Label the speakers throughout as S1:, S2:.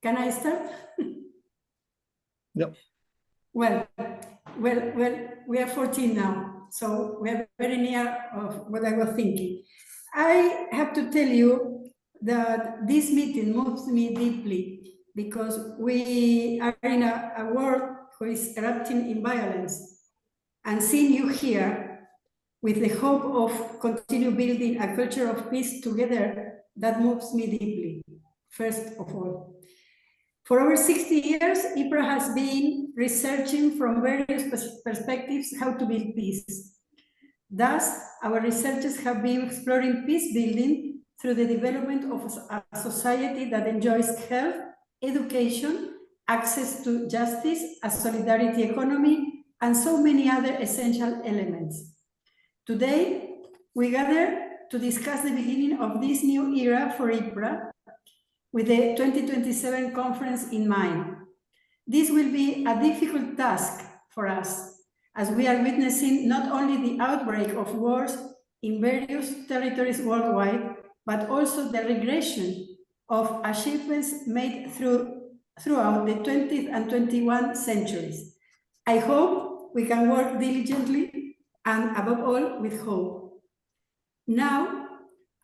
S1: Can I start?
S2: Yep.
S1: Well, we are 14 now, so we are very near of what I was thinking. I have to tell you that this meeting moves me deeply because we are in a world who is erupting in violence, and seeing you here with the hope of continue building a culture of peace together, that moves me deeply, first of all. For over 60 years, IPRA has been researching from various perspectives how to build peace. Thus, our researchers have been exploring peace building through the development of a society that enjoys health, education, access to justice, a solidarity economy, and so many other essential elements. Today, we gather to discuss the beginning of this new era for IPRA, with the 2027 conference in mind. This will be a difficult task for us, as we are witnessing not only the outbreak of wars in various territories worldwide, but also the regression of achievements made throughout the 20th and 21st centuries. I hope we can work diligently and above all with hope. Now,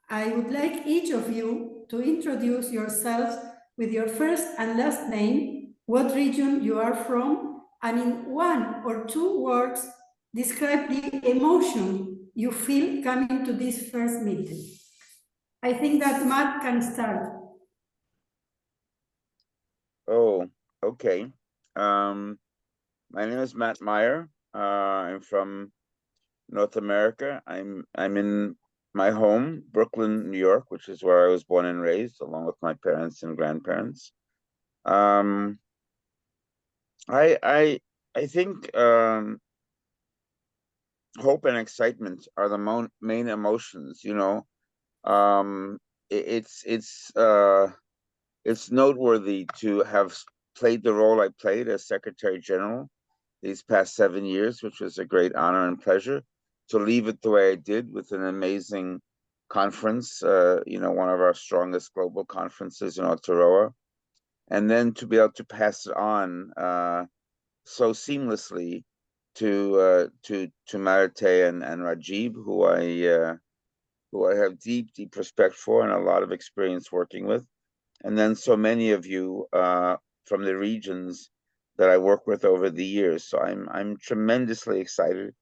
S1: I would like each of you to introduce yourselves with your first and last name, what region you are from, and in 1 or 2 words, describe the emotion you feel coming to this first meeting. I think that Matt can start.
S3: Oh, okay. My name is Matt Meyer. I'm from North America. I'm in my home, Brooklyn, New York, which is where I was born and raised, along with my parents and grandparents. I think hope and excitement are the main emotions. You know, it's noteworthy to have played the role I played as Secretary General these past 7 years, which was a great honor and pleasure. To leave it the way I did with an amazing conference, you know, one of our strongest global conferences in Aotearoa, and then to be able to pass it on so seamlessly to Marite and Rajib, who I have deep respect for and a lot of experience working with, and then so many of you from the regions that I work with over the years. So I'm tremendously excited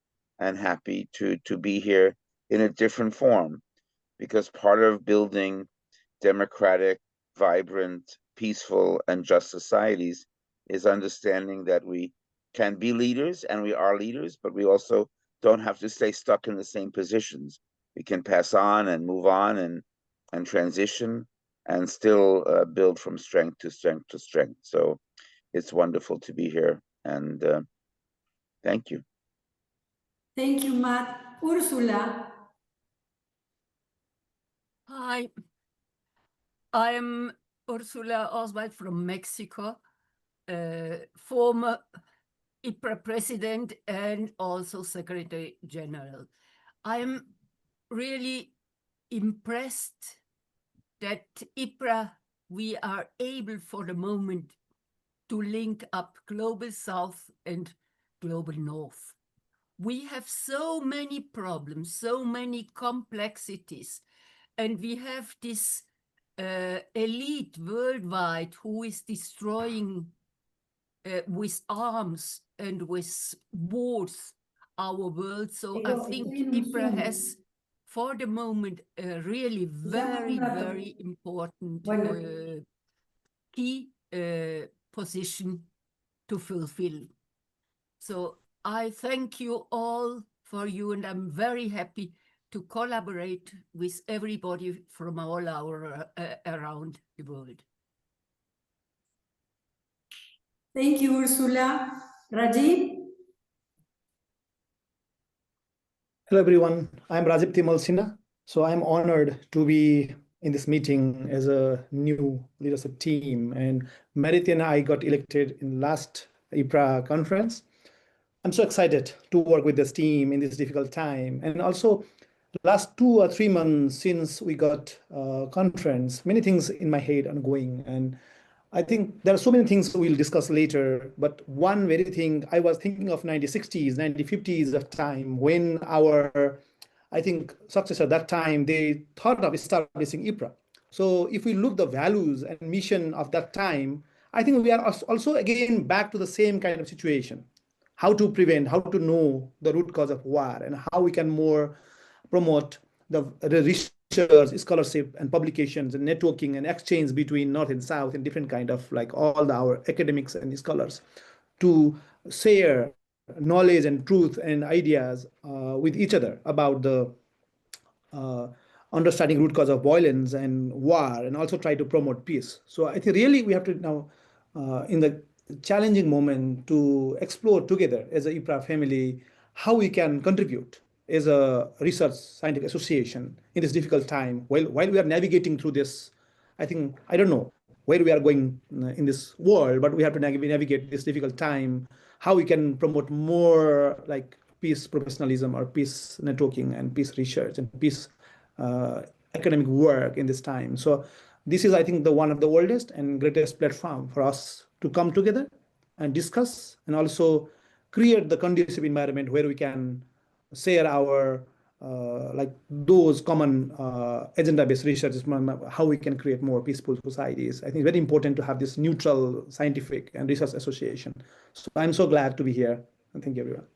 S3: and happy to be here in a different form, because part of building democratic, vibrant, peaceful, and just societies is understanding that we can be leaders and we are leaders, but we also don't have to stay stuck in the same positions. We can pass on and move on and transition and still build from strength to strength to strength. So it's wonderful to be here, and thank you.
S1: Thank you, Matt. Ursula.
S4: Hi, I'm Ursula Oswald from Mexico, former IPRA president and also Secretary General. I'm really impressed that IPRA, we are able for the moment to link up Global South and Global North. We have so many problems, so many complexities, and we have this elite worldwide who is destroying with arms and with wars our world. So I think IPRA has, for the moment, a really very important key position to fulfill. So I thank you all for you, and I'm very happy to collaborate with everybody from all around the world.
S1: Thank you, Ursula. Rajib?
S2: Hello, everyone. I'm Rajib Timalsina. So I'm honored to be in this meeting as a new leadership team. And Marite and I got elected in last IPRA conference. I'm so excited to work with this team in this difficult time. And also, last 2 or 3 months since we got conference, many things in my head ongoing. And I think there are so many things we'll discuss later. But one very thing I was thinking of 1960s, 1950s of time when our, I think, successor at that time, they thought of establishing IPRA. So if we look the values and mission of that time, I think we are also again back to the same kind of situation. How to prevent, how to know the root cause of war, and how we can more promote the research, scholarship, and publications, and networking and exchange between North and South, and different kind of like all our academics and scholars to share knowledge and truth and ideas with each other about the uh, understanding root cause of violence and war, and also try to promote peace. So I think really we have to now, in the challenging moment, to explore together as a IPRA family how we can contribute as a research scientific association in this difficult time while we are navigating through this. I think, I don't know where we are going in this world, but we have to navigate this difficult time, how we can promote more like peace professionalism or peace networking and peace research and peace academic work in this time. So this is, I think, the one of the oldest and greatest platform for us to come together and discuss, and also create the conducive environment where we can share our like those common agenda-based research, how we can create more peaceful societies. I think it's very important to have this neutral scientific and research association. So I'm so glad to be here, and thank you, everyone.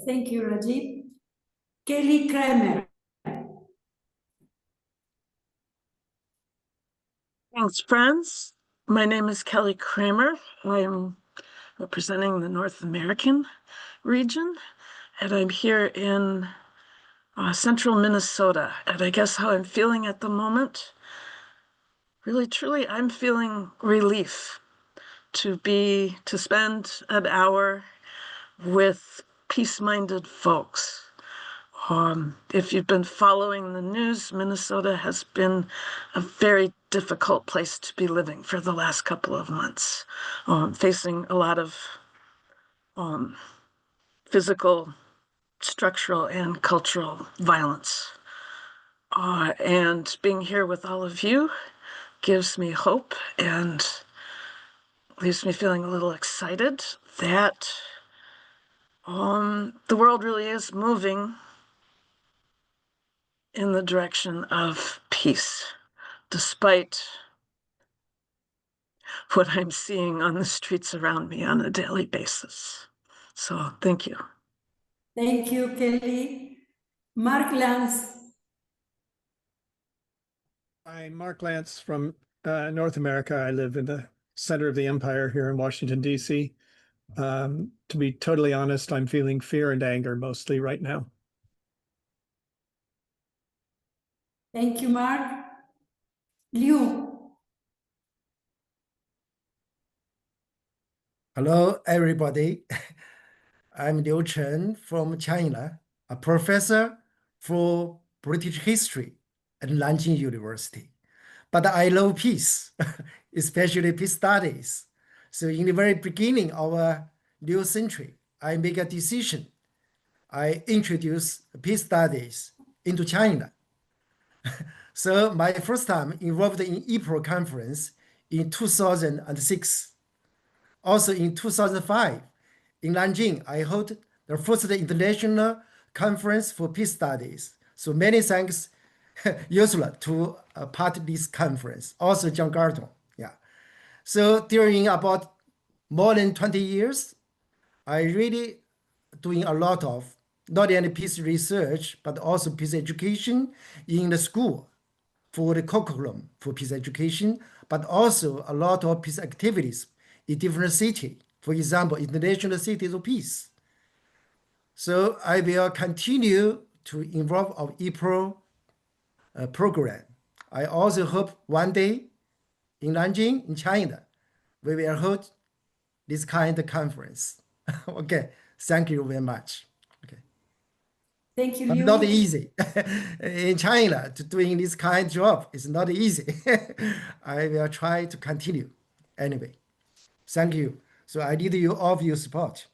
S1: Thank you, Rajib. Kelly Kramer.
S5: Thanks, friends. My name is Kelly Kramer. I'm representing the North American region, and I'm here in central Minnesota. And I guess how I'm feeling at the moment, really, truly, I'm feeling relief to spend an hour with peace-minded folks. If you've been following the news, Minnesota has been a very difficult place to be living for the last couple of months, facing a lot of physical, structural, and cultural violence. And being here with all of you gives me hope and leaves me feeling a little excited that the world really is moving in the direction of peace, despite what I'm seeing on the streets around me on a daily basis. So thank you.
S1: Thank you, Kelly. Mark Lance.
S6: I'm Mark Lance from North America. I live in the center of the empire here in Washington, D.C. To be totally honest, I'm feeling fear and anger mostly right now.
S1: Thank you, Mark. Liu.
S7: Hello, everybody. I'm Liu Chen from China, a professor for British history at Nanjing University. But I love peace, especially peace studies. So in the very beginning of a new century, I make a decision. I introduce peace studies into China. So my first time involved in IPRA conference in 2006. Also in 2005, in Nanjing, I held the first international conference for peace studies. So many thanks, Ursula, to part of this conference. Also John Garton, yeah. So during about more than 20 years, I really doing a lot of not only peace research, but also peace education in the school for the curriculum for peace education, but also a lot of peace activities in different cities. For example, International Cities of Peace. So I will continue to involve our IPRA program. I also hope one day in Nanjing, in China, we will hold this kind of conference. Okay, thank you very much. Okay.
S1: Thank you,
S7: But
S1: Liu.
S7: not easy. In China, to doing this kind of job is not easy. I will try to continue anyway. Thank you. So I need all of your support.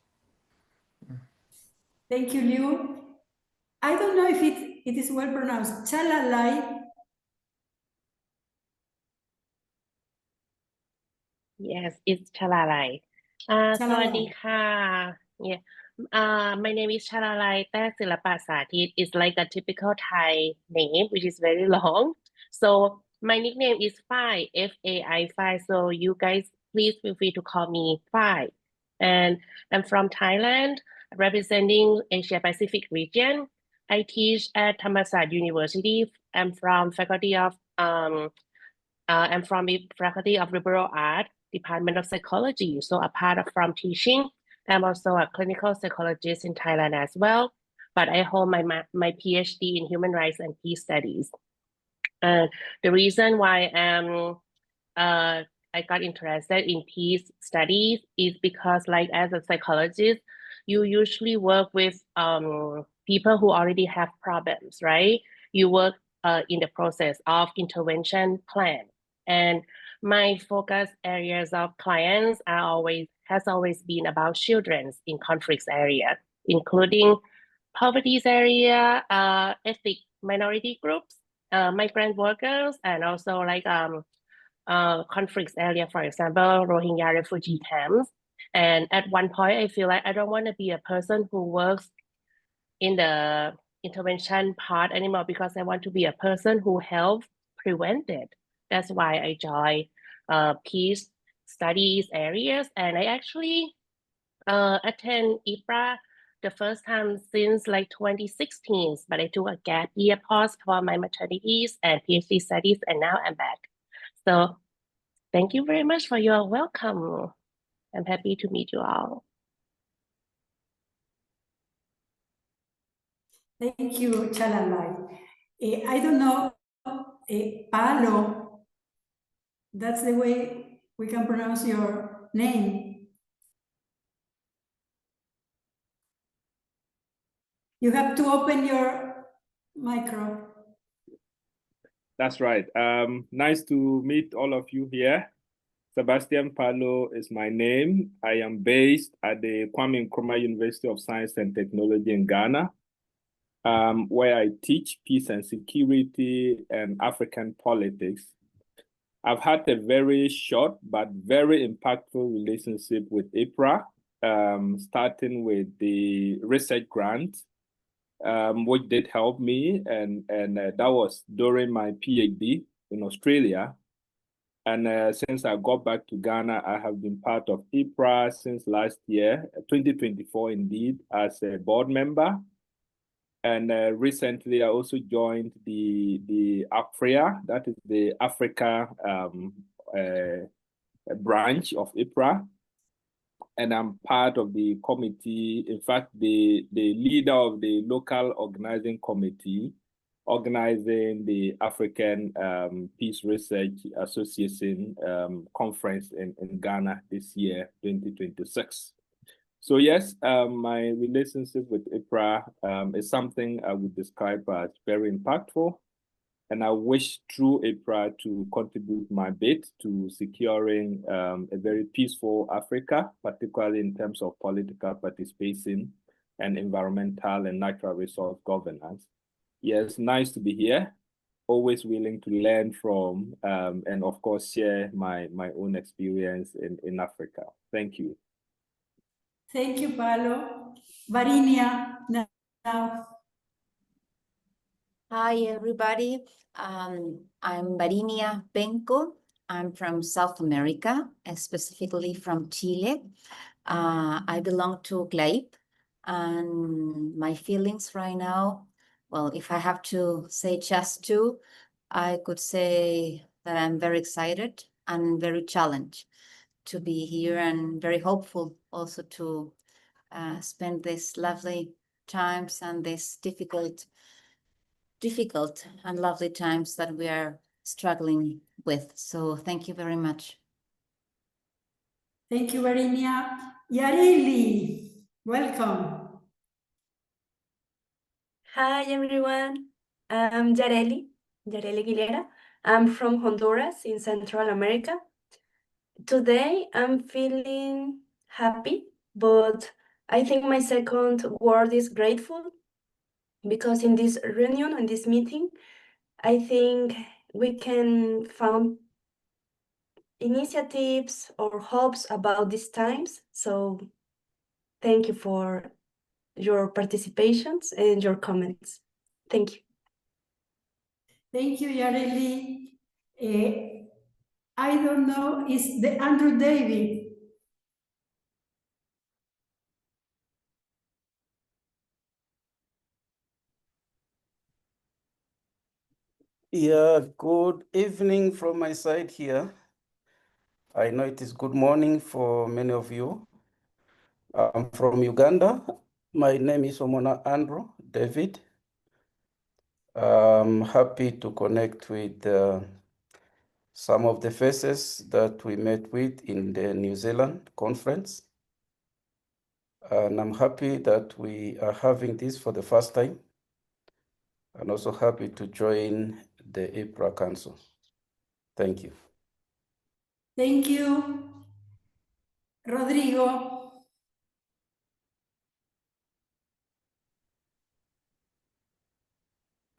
S1: Thank you, Liu. I don't know if it is well pronounced. Chalalai.
S8: Yes, it's Chalalai. Sawadee ka. Yeah. My name is Chalalai Tae Silapa Saathit. It's like a typical Thai name, which is very long. So my nickname is Phai, F-A-I, Phai. So you guys, please feel free to call me Phai. And I'm from Thailand, representing Asia Pacific region. I teach at Thammasat University. I'm from faculty of I'm from the Faculty of Liberal Art, Department of Psychology. So apart from teaching, I'm also a clinical psychologist in Thailand as well. But I hold my PhD in Human Rights and Peace Studies. The reason why I got interested in peace studies is because, like, as a psychologist, you usually work with people who already have problems, right? You work in the process of intervention plan. And my focus areas of clients has always been about children in conflicts area, including poverty area, ethnic minority groups, migrant workers, and also like conflicts area, for example, Rohingya refugee camps. And at one point, I feel like I don't want to be a person who works in the intervention part anymore, because I want to be a person who helps prevent it. That's why I joined peace studies areas, and I actually attend IPRA the first time since like 2016, but I took a gap year pause for my maternities and PhD studies, and now I'm back. So thank you very much for your welcome. I'm happy to meet you all.
S1: Thank you, Chalalai. I don't know, Palo, that's the way we can pronounce your name. You have to open your micro.
S9: That's right. Nice to meet all of you here. Sebastian Palo is my name. I am based at the Kwame Nkrumah University of Science and Technology in Ghana, where I teach peace and security and African politics. I've had a very short but very impactful relationship with IPRA, starting with the research grant, which did help me, and that was during my PhD in Australia. And since I got back to Ghana, I have been part of IPRA since last year, 2024 indeed, as a board member. And recently, I also joined the IPRA, that is the Africa branch of IPRA. And I'm part of the committee, in fact, the leader of the local organizing committee, organizing the African Peace Research Association conference in Ghana this year, 2026. So yes, my relationship with IPRA is something I would describe as very impactful. And I wish through IPRA to contribute my bit to securing a very peaceful Africa, particularly in terms of political participation and environmental and natural resource governance. Yes, nice to be here. Always willing to learn from and of course share my own experience in Africa. Thank you.
S1: Thank you, Palo. Varinia, now.
S10: Hi, everybody. I'm Varinia Penco. I'm from South America, specifically from Chile. I belong to GLAIP, and my feelings right now, well, if I have to say just two, I could say that I'm very excited and very challenged to be here, and very hopeful also to spend these lovely times and these difficult and lovely times that we are struggling with. So thank you very much.
S1: Thank you, Varinia. Yareli, welcome.
S11: Hi, everyone. I'm Yareli Aguilera. I'm from Honduras in Central America. Today, I'm feeling happy, but I think my second word is grateful, because in this reunion, in this meeting, I think we can find initiatives or hopes about these times. So thank you for your participations and your comments. Thank you.
S1: Thank you, Yareli. I don't know, is the Andrew David?
S12: Yeah, good evening from my side here. I know it is good morning for many of you. I'm from Uganda. My name is Omona Andrew David. I'm happy to connect with some of the faces that we met with in the New Zealand conference. And I'm happy that we are having this for the first time. And also happy to join the IPRA Council. Thank you.
S1: Thank you. Rodrigo.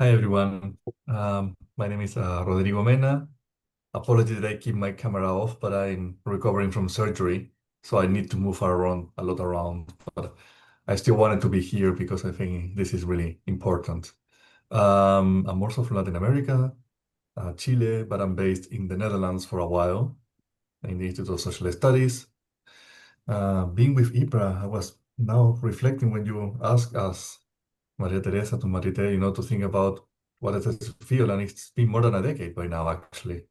S13: Hi, everyone. My name is Rodrigo Mena. Apologies that I keep my camera off, but I'm recovering from surgery, so I need to move around a lot around. But I still wanted to be here because I think this is really important. I'm also from Latin America, Chile, but I'm based in the Netherlands for a while in the Institute of Social Studies. Being with IPRA, I was now reflecting when you asked us, Maria Teresa to Marite, to think about what does it feel, and it's been more than a decade by now, actually.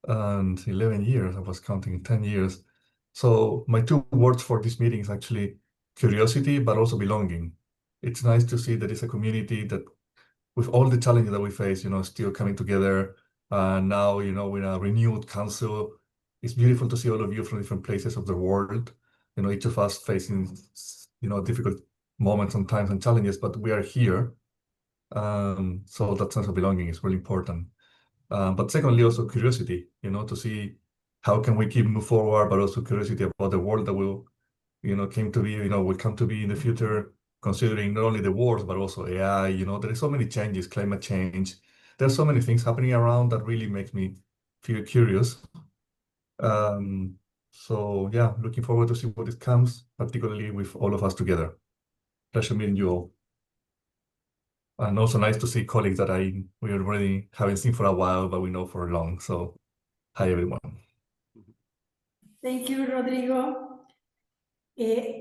S13: And 11 years, I was counting 10 years. So my two words for this meeting is actually curiosity, but also belonging. It's nice to see that it's a community that, with all the challenges that we face, still coming together. Now, with a renewed council, it's beautiful to see all of you from different places of the world. Each of us facing, difficult moments and times and challenges, but we are here. So that sense of belonging is really important. But secondly, also curiosity, to see how can we keep move forward, but also curiosity about the world that will, came to be, will come to be in the future, considering not only the wars, but also AI, there are so many changes, climate change. There's so many things happening around that really makes me feel curious. So yeah, looking forward to see what it comes, particularly with all of us together. Pleasure meeting you all. And also nice to see colleagues that we already haven't seen for a while, but we know for long. So hi, everyone.
S1: Thank you, Rodrigo. I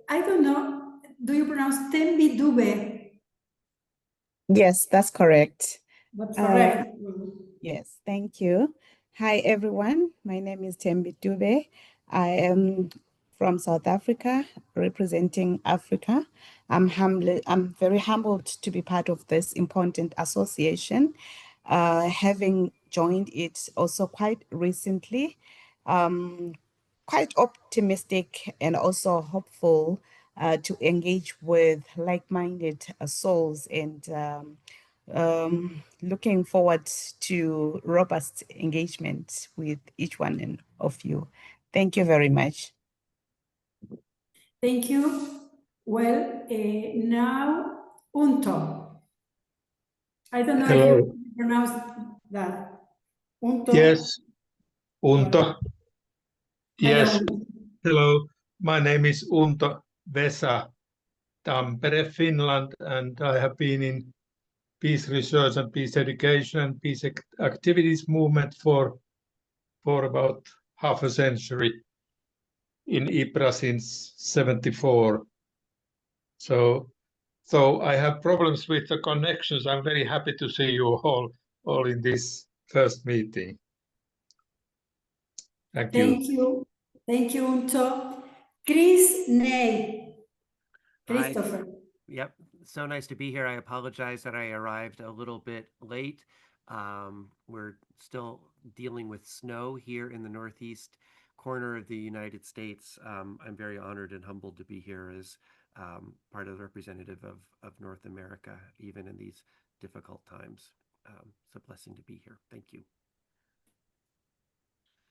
S1: don't know, do you pronounce Tembi Dube?
S14: Yes, that's correct.
S1: That's correct.
S14: Yes, thank you. Hi, everyone. My name is Tembi Dube. I am from South Africa, representing Africa. I'm very humbled to be part of this important association, having joined it also quite recently. Quite optimistic and also hopeful to engage with like-minded souls, and looking forward to robust engagement with each one of you. Thank you very much.
S1: Thank you. Well, now Unto. I don't know if you pronounce that. Unto.
S15: Yes, Unto. Yes,
S1: Hello.
S15: hello. My name is Unto Vesa, Tampere, Finland, and I have been in peace research and peace education and peace activities movement for about half a century, in IPRA since 1974. So I have problems with the connections. I'm very happy to see you all in this first meeting. Thank you.
S1: Thank you. Thank you, Unto. Chris Ney. Christopher.
S16: Yep, so nice to be here. I apologize that I arrived a little bit late. We're still dealing with snow here in the northeast corner of the United States. I'm very honored and humbled to be here as part of the representative of North America, even in these difficult times. It's a blessing to be here. Thank you.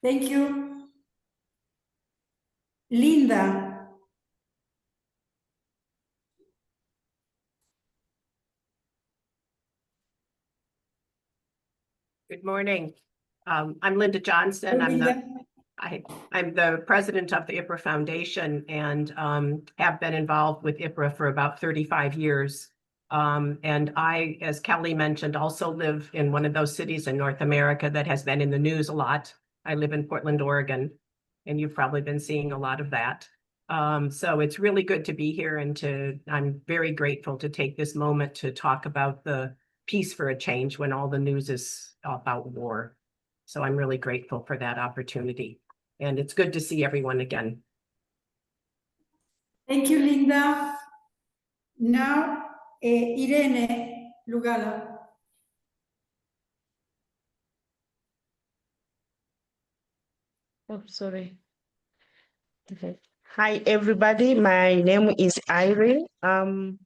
S1: Thank you. Linda.
S17: Good morning. I'm Linda Johnson. I'm the president of the IPRA Foundation and have been involved with IPRA for about 35 years. And I, as Kelly mentioned, also live in one of those cities in North America that has been in the news a lot. I live in Portland, Oregon, and you've probably been seeing a lot of that. So it's really good to be here and I'm very grateful to take this moment to talk about the peace for a change when all the news is about war. So I'm really grateful for that opportunity. And it's good to see everyone again.
S1: Thank you, Linda. Now, Irene Lugala.
S18: Oh, sorry. Okay. Hi, everybody. My name is Irene. I'm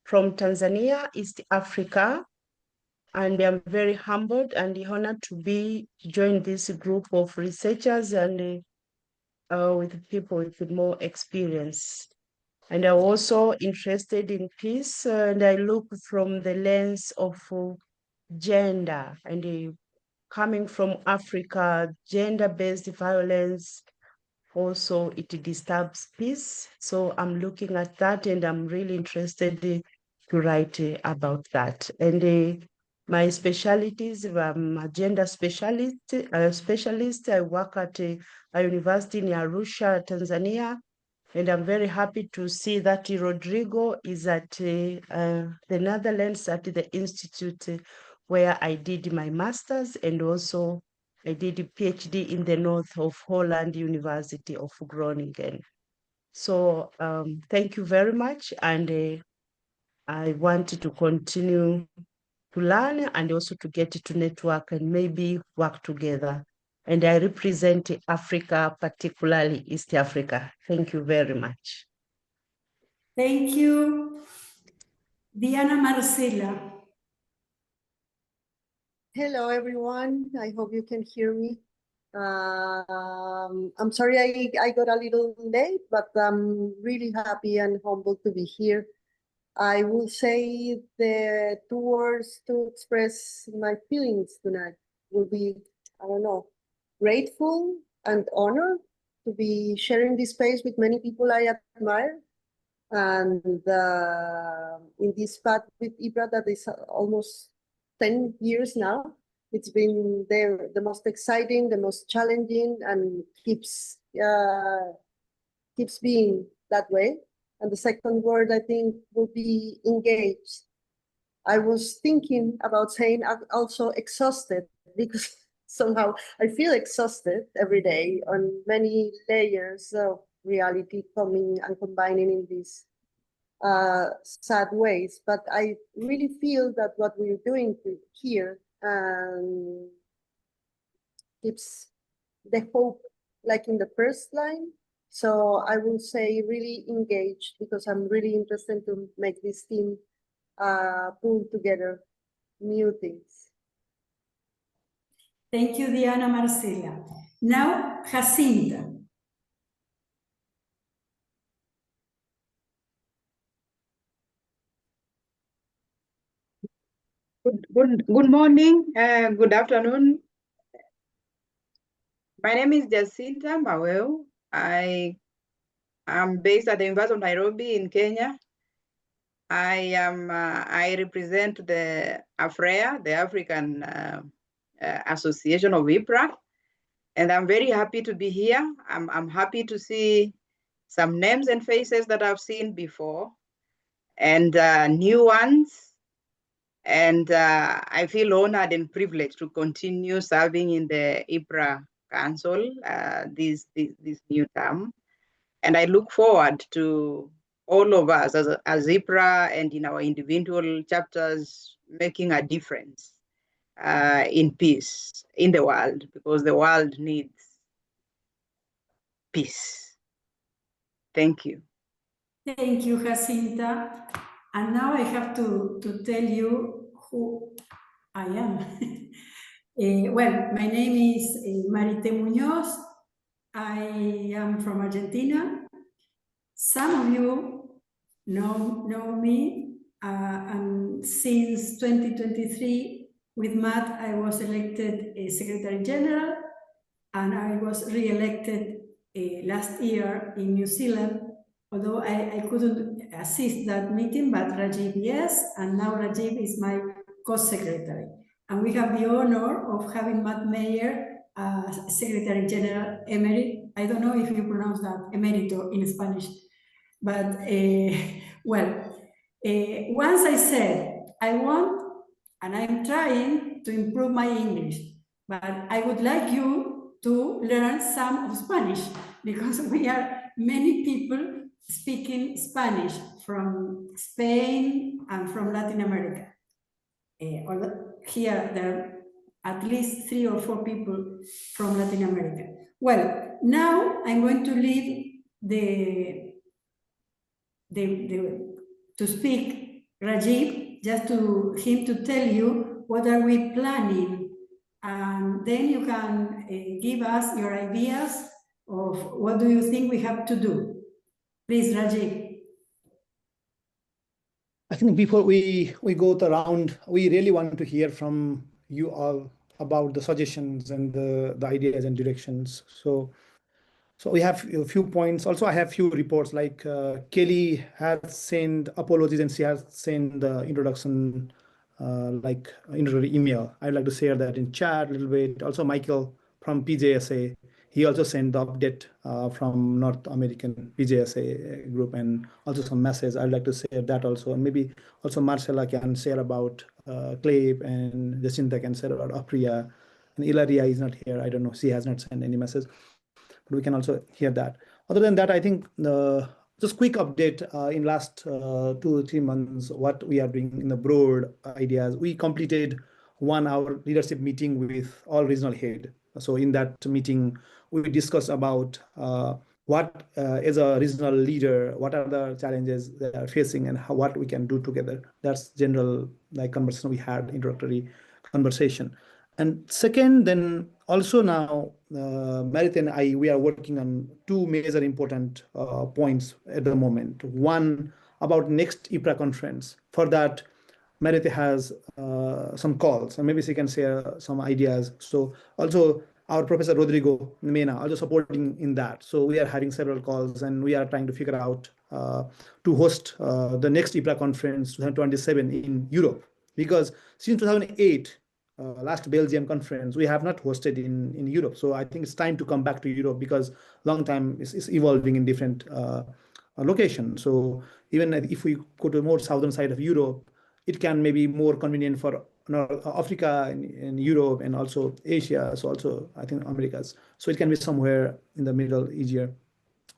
S18: from Tanzania, East Africa, and I'm very humbled and honored to join this group of researchers and with people with more experience. And I'm also interested in peace, and I look from the lens of gender and coming from Africa, gender-based violence, also it disturbs peace. So I'm looking at that and I'm really interested to write about that. And my specialties, I'm a gender specialist. I work at a university in Arusha, Tanzania. And I'm very happy to see that Rodrigo is at the Netherlands at the institute where I did my master's, and also I did a PhD in the north of Holland, University of Groningen. So thank you very much. And I want to continue to learn and also to get to network and maybe work together. And I represent Africa, particularly East Africa. Thank you very much.
S1: Thank you. Diana Marcela.
S19: Hello, everyone. I hope you can hear me. I'm sorry I got a little late, but I'm really happy and humbled to be here. I will say the 2 words to express my feelings tonight will be, I don't know, grateful and honored to be sharing this space with many people I admire. And in this path with IPRA that is almost 10 years now, it's been the most exciting, the most challenging, and keeps being that way. And the second word, I think, will be engaged. I was thinking about saying I'm also exhausted, because somehow I feel exhausted every day on many layers of reality coming and combining in these sad ways. But I really feel that what we're doing here keeps the hope like in the first line. So I will say really engaged, because I'm really interested to make this team pull together new things.
S1: Thank you, Diana Marcela. Now, Jacinta.
S20: Good morning, good afternoon. My name is Jacinta Maweu. I am based at the University of Nairobi in Kenya. I represent the IPRA, the African Association of IPRA, and I'm very happy to be here. I'm happy to see some names and faces that I've seen before, and new ones. And I feel honored and privileged to continue serving in the IPRA Council this new term. And I look forward to all of us as IPRA and in our individual chapters making a difference in peace in the world, because the world needs peace. Thank you.
S1: Thank you, Jacinta. And now I have to tell you who I am. Well, my name is Marite Munoz. I am from Argentina. Some of you know me, and since 2023, With Matt, I was elected a Secretary General, and I was re-elected last year in New Zealand, although I couldn't assist that meeting, but Rajib, yes, and now Rajib is my co-secretary. And we have the honor of having Matt Meyer as Secretary General Emerit. I don't know if you pronounce that, Emerito in Spanish, but once I said, I want, and I'm trying to improve my English, but I would like you to learn some of Spanish, because we are many people speaking Spanish from Spain and from Latin America. Here, there are at least 3 or 4 people from Latin America. Well, now I'm going to leave to speak Rajib, just to him to tell you what are we planning, and then you can give us your ideas of what do you think we have to do. Please, Rajib.
S2: I think before we go around, we really want to hear from you all about the suggestions and the ideas and directions. So we have a few points. Also, I have few reports, like Kelly has sent apologies and she has sent the introduction, like introductory email. I'd like to share that in chat a little bit. Also, Michael from PJSA, he also sent the update from North American PJSA group, and also some message. I'd like to share that also. And maybe also Marcela can share about CLAPE, and Jacinta can share about IPRA. And Ilaria is not here. I don't know. She has not sent any message. But we can also hear that. Other than that, I think just quick update in last 2 or 3 months, what we are doing in the broad ideas. We completed 1-hour leadership meeting with all regional head. So in that meeting, we discussed about what as a regional leader, what are the challenges they are facing and what we can do together. That's general conversation we had, introductory conversation. And second, then also now, Marite and I, we are working on 2 major important points at the moment. One, about next IPRA conference. For that, Marite has some calls, and maybe she can share some ideas. So also our Professor Rodrigo Mena also supporting in that. So we are having several calls, and we are trying to figure out to host the next IPRA conference 2027 in Europe, because since 2008, last Belgium conference, we have not hosted in Europe. So I think it's time to come back to Europe, because long time is evolving in different locations. So even if we go to more southern side of Europe, it can maybe more convenient for North Africa and Europe and also Asia. So also I think Americas. So it can be somewhere in the middle easier.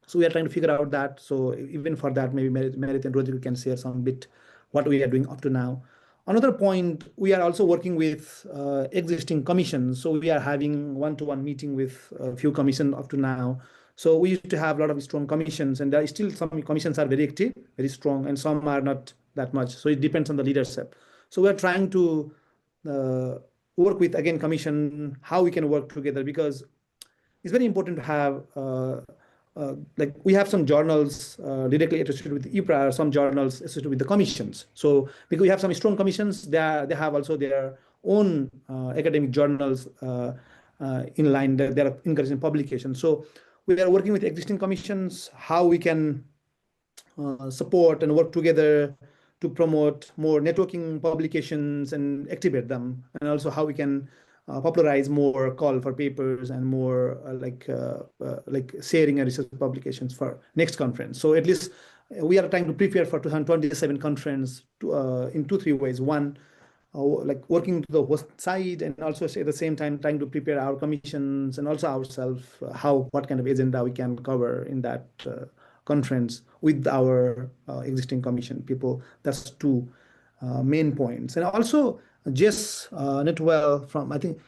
S2: So we are trying to figure out that. So even for that, maybe Merit and Rodrigo can share some bit what we are doing up to now. Another point, we are also working with existing commissions. So we are having one-to-one meeting with a few commissions up to now. So we used to have a lot of strong commissions, and there are still some commissions are very active, very strong, and some are not that much. So it depends on the leadership. So we are trying to work with, again, commission, how we can work together, because it's very important to have like we have some journals directly associated with IPRA, some journals associated with the commissions. So because we have some strong commissions, they have also their own academic journals in line that they are encouraging publication. So we are working with existing commissions, how we can support and work together to promote more networking publications and activate them, and also how we can popularize more call for papers and more like sharing and research publications for next conference. So at least we are trying to prepare for 2027 conference in 2-3 ways. One, like working to the host side, and also at the same time trying to prepare our commissions and also ourselves what kind of agenda we can cover in that conference with our existing commission people. That's 2 main points. And also Jess Netwell from, I think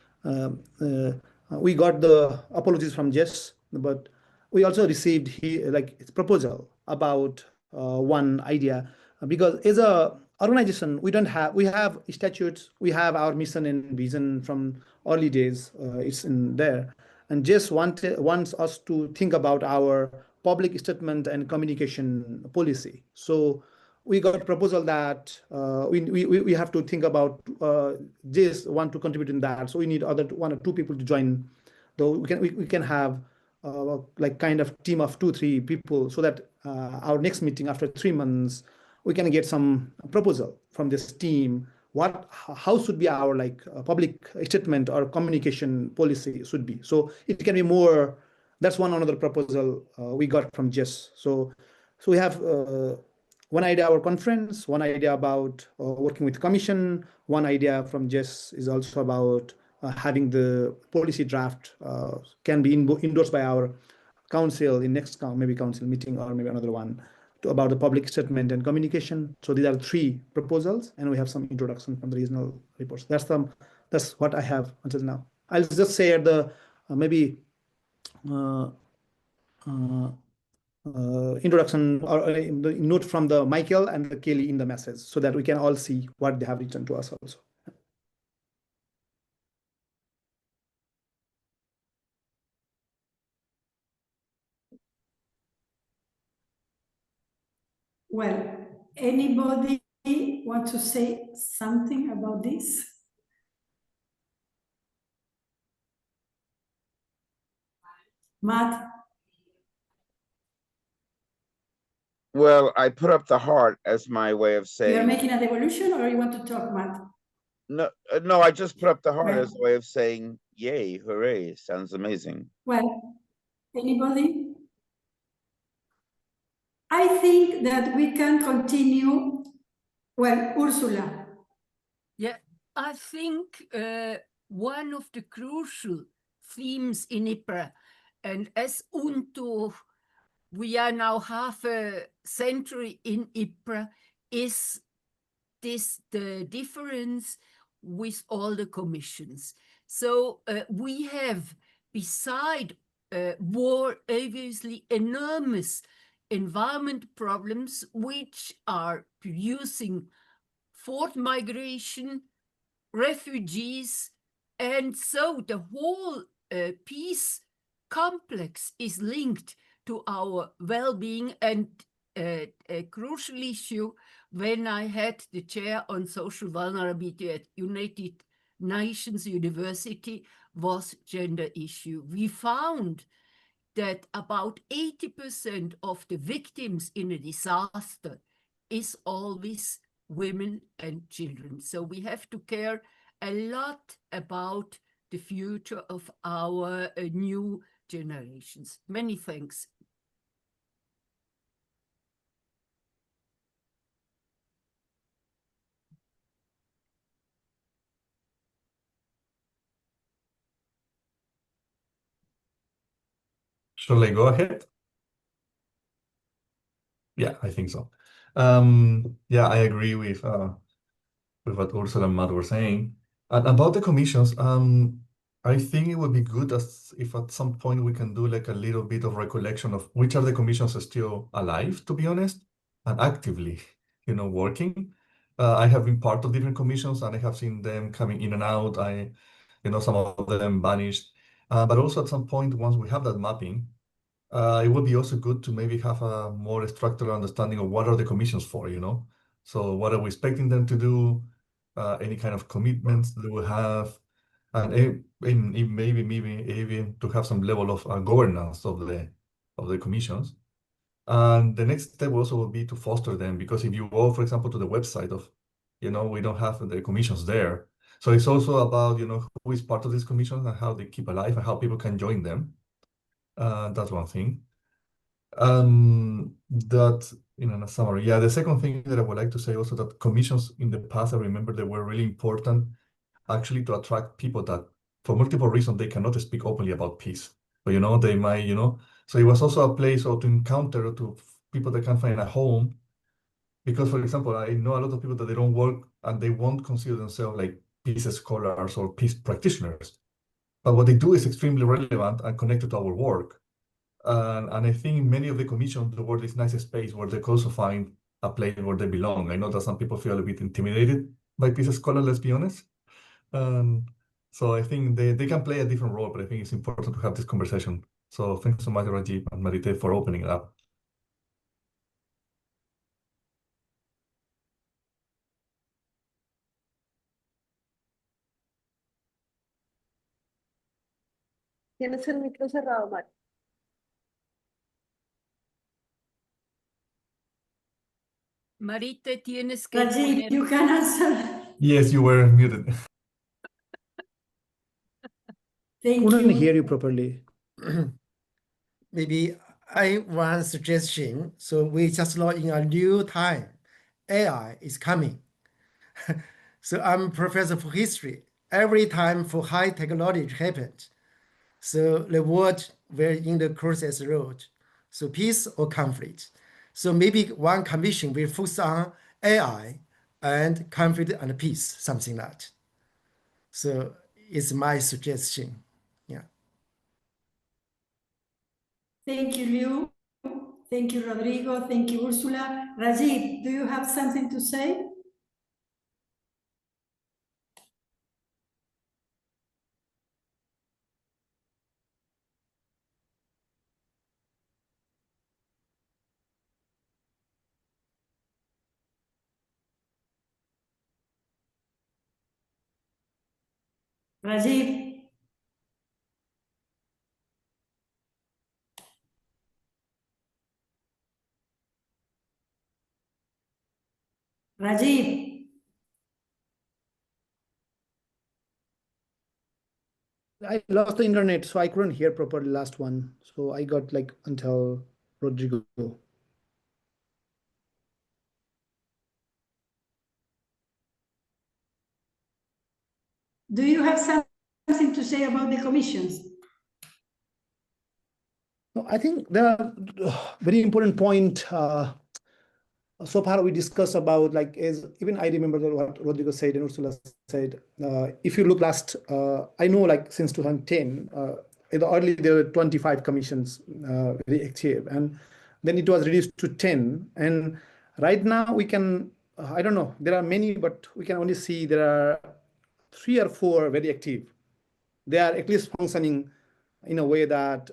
S2: we got the apologies from Jess, but we also received his proposal about one idea, because as a organization, we have statutes, we have our mission and vision from early days, it's in there. And Jess wants us to think about our public statement and communication policy. So we got a proposal that we have to think about this want to contribute in that. So we need other 1 or 2 people to join. Though we can have like kind of team of 2-3 people, so that our next meeting after 3 months we can get some proposal from this team. How should be our like public statement or communication policy should be. So it can be more. That's another proposal we got from Jess. So we have one idea our conference, one idea about working with commission, one idea from Jess is also about having the policy draft can be endorsed by our council in next maybe council meeting or maybe another one about the public statement and communication. So these are 3 proposals, and we have some introduction from the regional reports. That's what I have until now. I'll just share the maybe introduction or the note from the Michael and the Kelly in the message, so that we can all see what they have written to us also.
S1: Well, anybody want to say something about this? Matt?
S3: Well, I put up the heart as my way of saying.
S1: You're making a devolution, or you want to talk, Matt?
S3: No, I just put up the heart
S1: Right.
S3: as a way of saying, yay, hooray, sounds amazing.
S1: Well, anybody? I think that we can continue. Well, Ursula.
S4: Yeah, I think one of the crucial themes in IPRA, and as UNTO, we are now half a century in IPRA, is the difference with all the commissions. So we have, beside war, obviously enormous environment problems which are producing forced migration, refugees, and so the whole peace complex is linked to our well-being. And a crucial issue, when I had the chair on social vulnerability at United Nations University, was gender issue. We found that about 80% of the victims in a disaster is always women and children. So we have to care a lot about the future of our new generations. Many thanks.
S13: Shall I go ahead? Yeah, I think so. Yeah, I agree with what Ursula and Matt were saying. And about the commissions, I think it would be good if at some point we can do like a little bit of recollection of which are the commissions still alive, to be honest, and actively, working. I have been part of different commissions and I have seen them coming in and out. Some of them vanished. But also at some point, once we have that mapping, it would be also good to maybe have a more structural understanding of what are the commissions for, So what are we expecting them to do? Any kind of commitments that we have, and maybe even to have some level of governance of the commissions. And the next step also will be to foster them, because if you go, for example, to the website of, we don't have the commissions there. So it's also about, who is part of these commissions and how they keep alive and how people can join them. That's one thing. That in a summary. Yeah, the second thing that I would like to say also, that commissions in the past, I remember they were really important actually to attract people that for multiple reasons they cannot speak openly about peace. But they might, so it was also a place to encounter to people that can find a home. Because, for example, I know a lot of people that they don't work and they won't consider themselves like peace scholars or peace practitioners. But what they do is extremely relevant and connected to our work. And I think many of the commissions toward this nice space where they can also find a place where they belong. I know that some people feel a bit intimidated by peace scholars, let's be honest. So I think they can play a different role, but I think it's important to have this conversation. So thanks so much, Rajib and Marite, for opening it up.
S19: Tienes el micro cerrado, Mari.
S4: Marite, tienes que
S1: Rajib,
S4: poner...
S1: you can answer.
S13: Yes, you were muted.
S1: Thank
S2: Couldn't
S1: you.
S2: hear you properly.
S7: Maybe I one suggestion. So we just know in a new time, AI is coming. So I'm professor for history. Every time for high technology happens, so the world will in the crossroads road. So peace or conflict. So maybe one commission will focus on AI and conflict and peace, something like that. So it's my suggestion. Yeah.
S1: Thank you, Liu. Thank you, Rodrigo. Thank you, Ursula. Rajib, do you have something to say? Rajib. Rajib.
S2: I lost the internet, so I couldn't hear properly last one. So I got like until Rodrigo.
S1: Do you have something to say about the commissions?
S2: No, I think there are very important point. So far we discussed about like is even I remember what Rodrigo said and Ursula said. If you look last, I know like since 2010, in the early there were 25 commissions very active, and then it was reduced to 10. And right now we can, I don't know, there are many, but we can only see there are 3 or 4 very active. They are at least functioning in a way that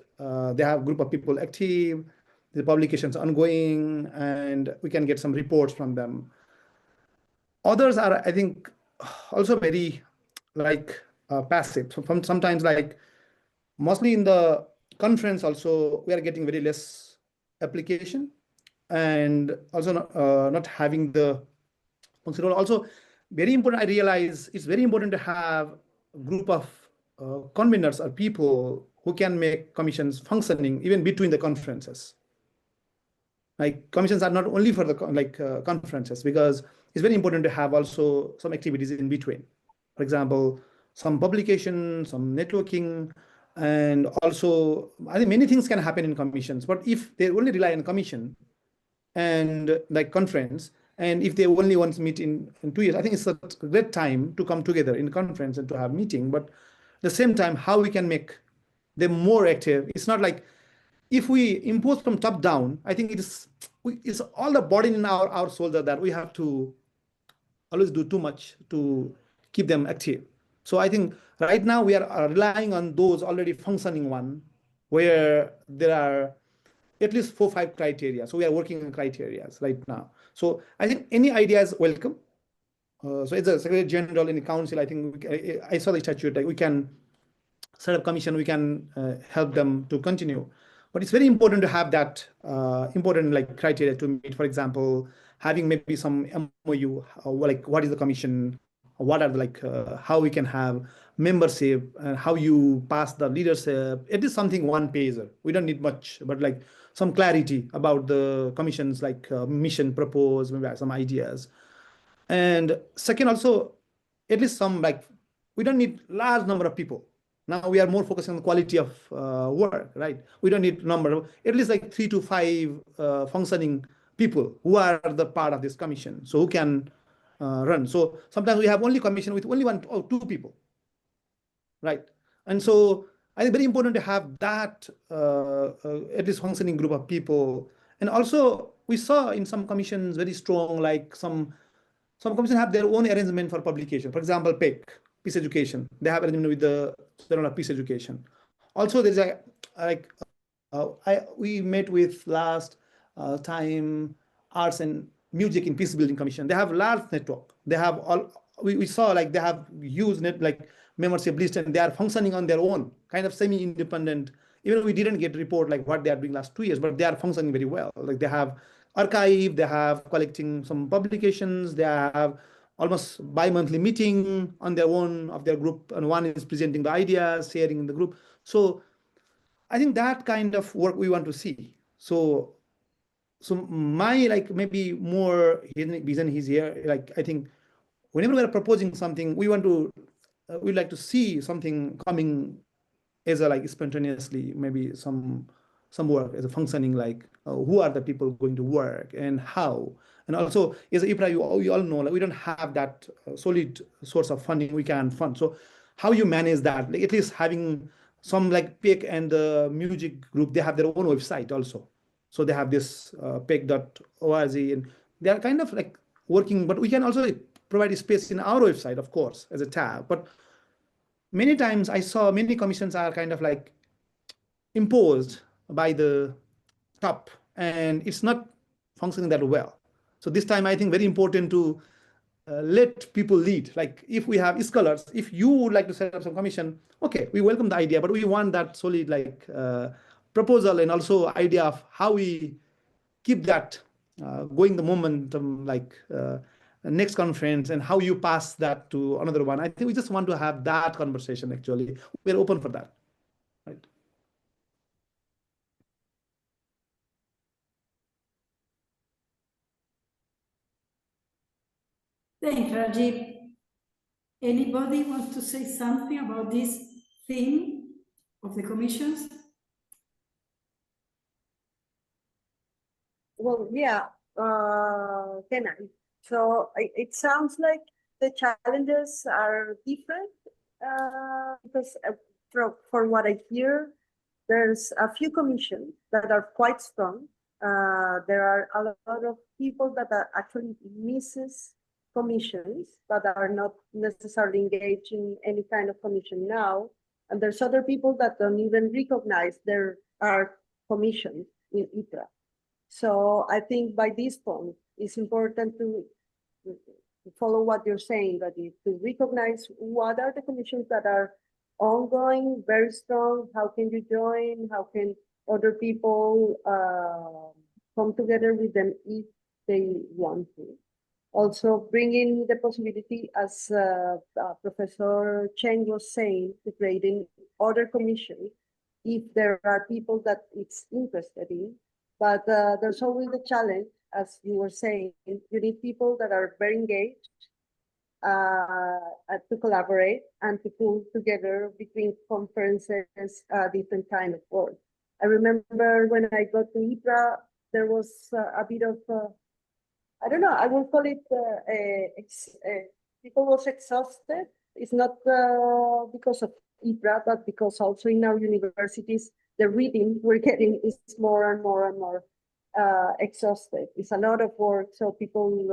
S2: they have a group of people active, the publications ongoing, and we can get some reports from them. Others are, I think, also very like passive. So from sometimes like mostly in the conference also we are getting very less application, and also not having the role. Also very important, I realize it's very important to have a group of conveners or people who can make commissions functioning even between the conferences. Like commissions are not only for the conferences, because it's very important to have also some activities in between. For example, some publication, some networking, and also I think many things can happen in commissions. But if they only rely on commission and like conference, and if they only want to meet in 2 years, I think it's a great time to come together in conference and to have meeting. But at the same time, how we can make them more active. It's not like if we impose from top down, I think it's all the burden in our shoulder that we have to always do too much to keep them active. So I think right now we are relying on those already functioning one, where there are at least 4 or 5 criteria. So we are working on criteria right now. So I think any idea is welcome. So as a Secretary General in the Council, I think I saw the statute, like we can set up commission, we can help them to continue. But it's very important to have that important like criteria to meet. For example, having maybe some MOU, like what is the commission, what are the like how we can have membership, and how you pass the leadership. It is something one pager. We don't need much, but like some clarity about the commissions, like mission proposed, maybe some ideas. And second, also at least some like we don't need large number of people. Now we are more focusing on the quality of work, right? We don't need number, at least like 3 to 5 functioning people who are the part of this commission, so who can run. So sometimes we have only commission with only 1 or 2 people, right? And so I think very important to have that at least functioning group of people. And also we saw in some commissions very strong, like some commissions have their own arrangement for publication. For example, PEC, Peace Education, they have arrangement with the Journal of Peace Education. Also, there's a like we met with last time Arts and Music in Peace Building Commission. They have large network. They have all we saw like they have huge net like membership list, and they are functioning on their own, kind of semi-independent. Even though we didn't get report like what they are doing last 2 years, but they are functioning very well. Like they have archive, they have collecting some publications, they have almost bi-monthly meeting on their own of their group, and one is presenting the ideas, sharing in the group. So I think that kind of work we want to see. So my like maybe more vision is here. Like I think whenever we are proposing something, we want to we'd like to see something coming as a like spontaneously, maybe some work as a functioning, like who are the people going to work and how. And also as IPRA, you all know, like we don't have that solid source of funding we can fund. So how you manage that, like at least having some like PEC and the music group, they have their own website also. So they have this PEC.org, and they are kind of like working, but we can also provide a space in our website, of course, as a tab. But many times I saw many commissions are kind of like imposed by the top, and it's not functioning that well. So this time I think very important to let people lead. Like if we have scholars, if you would like to set up some commission, okay, we welcome the idea, but we want that solid like proposal and also idea of how we keep that going the momentum, like next conference, and how you pass that to another one. I think we just want to have that conversation. Actually, we're open for that. Right.
S1: Thanks, Rajib. Anybody wants to say something about this theme of the commissions?
S19: Well, yeah, can I? So it sounds like the challenges are different because from what I hear, there's a few commissions that are quite strong. There are a lot of people that are actually misses commissions, but are not necessarily engaged in any kind of commission now. And there's other people that don't even recognize there are commissions in IPRA. So I think by this point, it's important to follow what you're saying, that is to recognize what are the commissions that are ongoing, very strong. How can you join? How can other people come together with them if they want to? Also bringing the possibility, as Professor Cheng was saying, to creating other commissions if there are people that it's interested in. But there's always the challenge, as you were saying, you need people that are very engaged to collaborate and to pull together between conferences, different kind of work. I remember when I got to IPRA, there was a bit of, I don't know, I will call it, people was exhausted. It's not because of IPRA, but because also in our universities, the reading we're getting is more and more and more exhausted. It's a lot of work, so people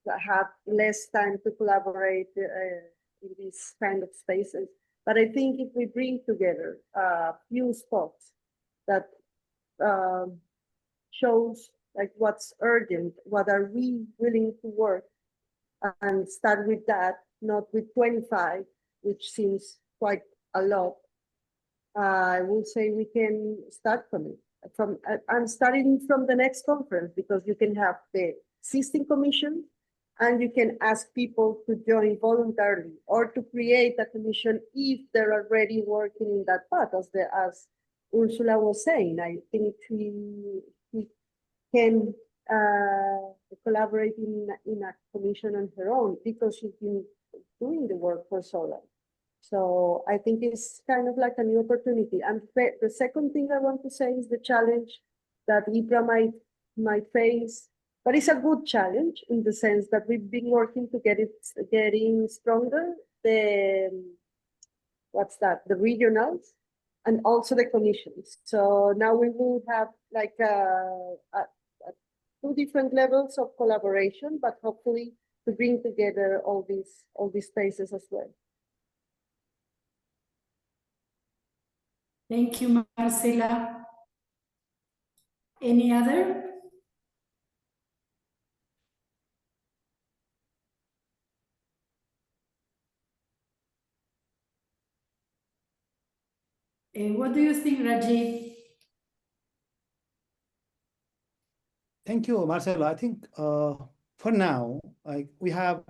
S19: have less time to collaborate in these kind of spaces. But I think if we bring together a few spots that shows like what's urgent, what are we willing to work, and start with that, not with 25, which seems quite a lot. I will say we can start from it. I'm starting from the next conference, because you can have the existing commission and you can ask people to join voluntarily or to create a commission if they're already working in that path, as Ursula was saying. I think we can collaborate in a commission on her own, because she's been doing the work for so long. So I think it's kind of like a new opportunity. And the second thing I want to say is the challenge that IPRA might face, but it's a good challenge in the sense that we've been working to getting stronger. What's that? The regionals and also the commissions. So now we will have like two different levels of collaboration, but hopefully to bring together all these spaces as well.
S1: Thank you, Marcela. Any other? What do you think, Rajib?
S2: Thank you, Marcelo. I think for now, we have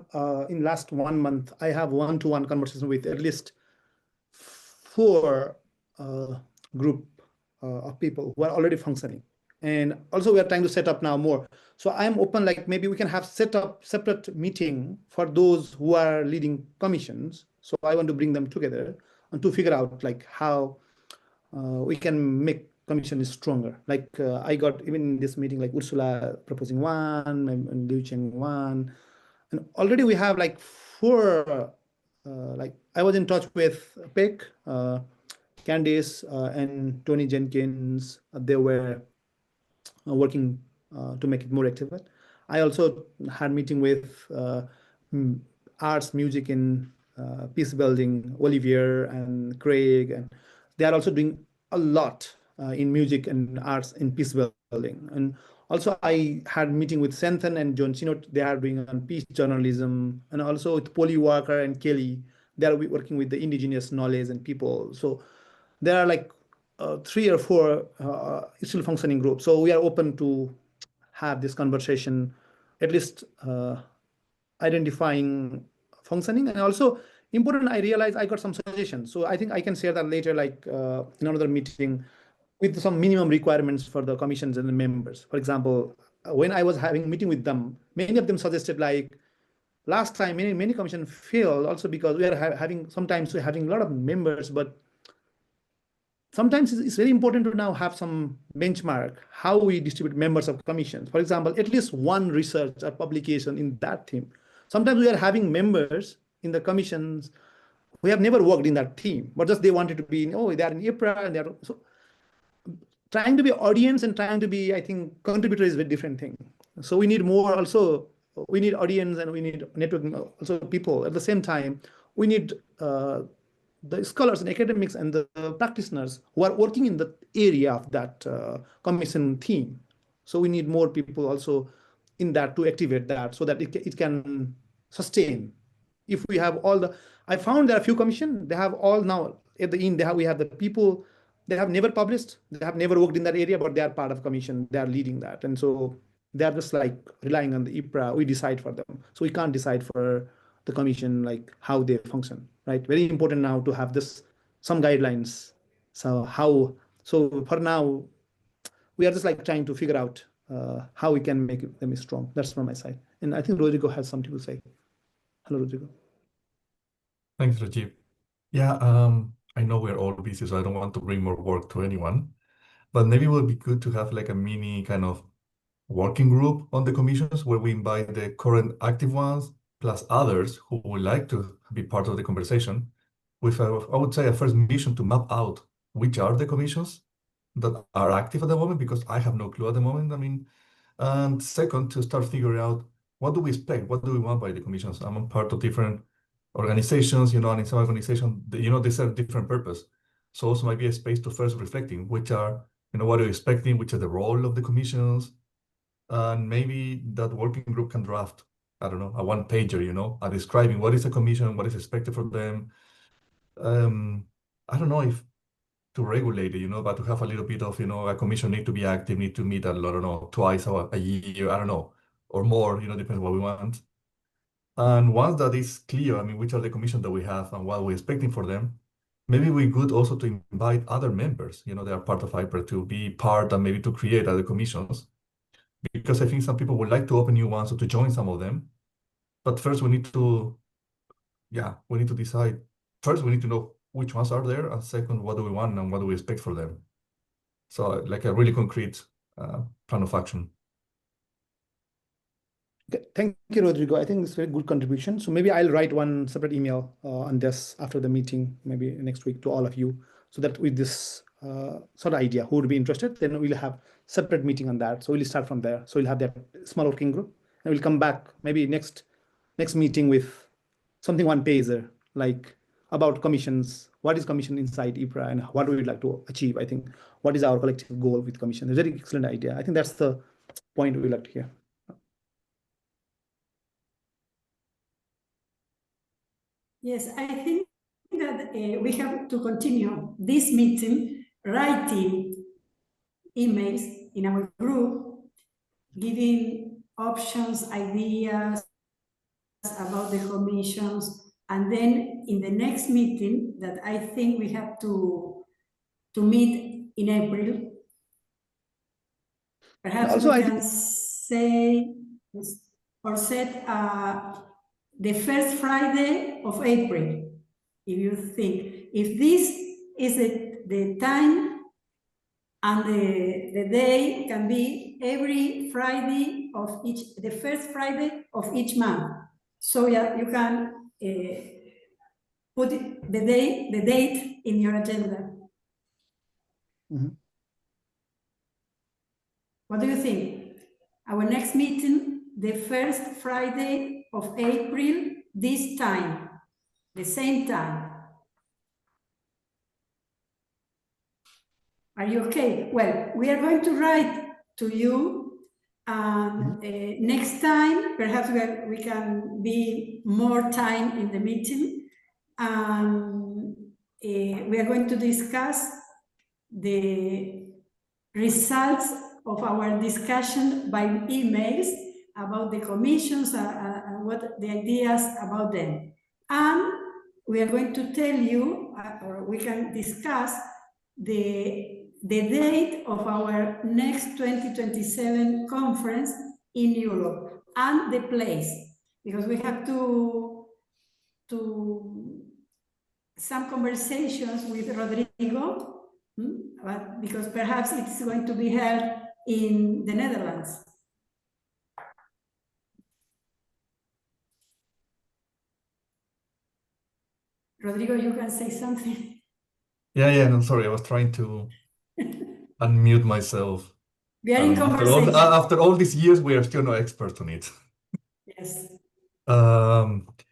S2: in last 1 month, I have one-to-one conversation with at least 4 group of people who are already functioning. And also we are trying to set up now more. So I'm open, like maybe we can have set up separate meeting for those who are leading commissions. So I want to bring them together and to figure out like how we can make commission stronger. Like I got even in this meeting, like Ursula proposing one and Liu Cheng one. And already we have like 4, like I was in touch with Peck, Candice, and Tony Jenkins. They were working to make it more active. I also had meeting with arts, music, and peace building, Olivier and Craig, and they are also doing a lot in music and arts in peace building. And also I had meeting with Santhan and John Sinot. They are doing on peace journalism, and also with Polly Walker and Kelly. They are working with the indigenous knowledge and people. So there are like 3 or 4 still functioning groups. So we are open to have this conversation, at least identifying functioning. And also important, I realize I got some suggestions. So I think I can share that later, like in another meeting, with some minimum requirements for the commissions and the members. For example, when I was having meeting with them, many of them suggested like, last time many commission failed also because we are having, sometimes we're having a lot of members, but sometimes it's very important to now have some benchmark how we distribute members of commissions. For example, at least one research or publication in that team. Sometimes we are having members in the commissions who have never worked in that team, but just they wanted to be, oh, they are in IPRA, and they are, so trying to be audience and trying to be, I think, contributor is a very different thing. So we need more also, we need audience and we need networking, also people. At the same time, we need the scholars and academics and the practitioners who are working in the area of that commission theme. So we need more people also in that to activate that so that it can sustain. If we have all the, I found there are a few commission, they have all now at the end, we have the people, they have never published, they have never worked in that area, but they are part of commission, they are leading that. And so they are just like relying on the IPRA, we decide for them. So we can't decide for the commission, like how they function, right? Very important now to have this, some guidelines. So so for now, we are just like trying to figure out how we can make them strong. That's from my side. And I think Rodrigo has something to say. Hello, Rodrigo.
S13: Thanks, Rajib. Yeah, I know we're all busy, so I don't want to bring more work to anyone, but maybe it would be good to have like a mini kind of working group on the commissions where we invite the current active ones plus others who would like to be part of the conversation with, I would say, a first mission to map out which are the commissions that are active at the moment, because I have no clue at the moment. I mean, and second, to start figuring out what do we expect, what do we want by the commissions. I'm a part of different organizations, and in some organizations, they serve different purpose. So also might be a space to first reflecting, which are, what are you expecting, which is the role of the commissions, and maybe that working group can draft, I don't know, a one-pager, a describing what is a commission, what is expected from them. I don't know if to regulate it, but to have a little bit of, a commission need to be active, need to meet, I don't know, twice a year, I don't know, or more, depends what we want. And once that is clear, I mean, which are the commissions that we have and what we're expecting for them, maybe we could also to invite other members, they are part of IPRA, to be part and maybe to create other commissions. Because I think some people would like to open new ones or to join some of them. But first we need to decide. First, we need to know which ones are there. And second, what do we want and what do we expect for them? So like a really concrete plan of action.
S2: Thank you, Rodrigo. I think it's a very good contribution. So maybe I'll write one separate email on this after the meeting, maybe next week, to all of you, so that with this sort of idea, who would be interested, then we'll have separate meeting on that. So we'll start from there. So we'll have that small working group, and we'll come back maybe next meeting with something one pager, like about commissions. What is commission inside IPRA and what do we like to achieve? I think what is our collective goal with commission? It's a very excellent idea. I think that's the point we like to hear.
S1: Yes, I think that we have to continue this meeting writing emails in our group, giving options, ideas about the commissions, and then in the next meeting that I think we have to meet in April, perhaps
S2: Also,
S1: we can say or set the first Friday of April, if you think. If this is the time and the day can be every Friday of the first Friday of each month. So yeah, you can put the date in your agenda.
S2: Mhm.
S1: What do you think? Our next meeting, the first Friday of April, this time, the same time. Are you okay? Well, we are going to write to you, and next time, perhaps we can be more time in the meeting, and we are going to discuss the results of our discussion by emails about the commissions and what the ideas about them. And we are going to tell you, or we can discuss the date of our next 2027 conference in Europe and the place, because we have to some conversations with Rodrigo, but because perhaps it's going to be held in the Netherlands. Rodrigo, you can say something.
S13: Yeah, no, sorry, I was trying to unmute myself.
S1: We are in conversation.
S13: After all these years, we are still no experts on it.
S1: Yes.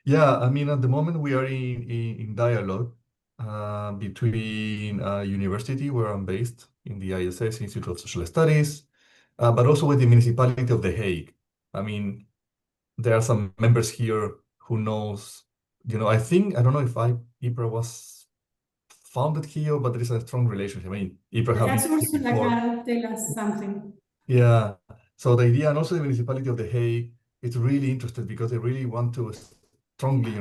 S13: Yeah, I mean, at the moment we are in dialogue between university where I'm based in the ISS, Institute of Social Studies, but also with the municipality of The Hague. I mean, there are some members here who knows, I don't know if IPRA was founded here, but there is a strong relationship. I mean, IPRA have
S1: Perhaps
S13: been here
S1: Ursula
S13: before.
S1: can tell us something.
S13: Yeah. So the idea, and also the municipality of The Hague, is really interested because they really want to strongly,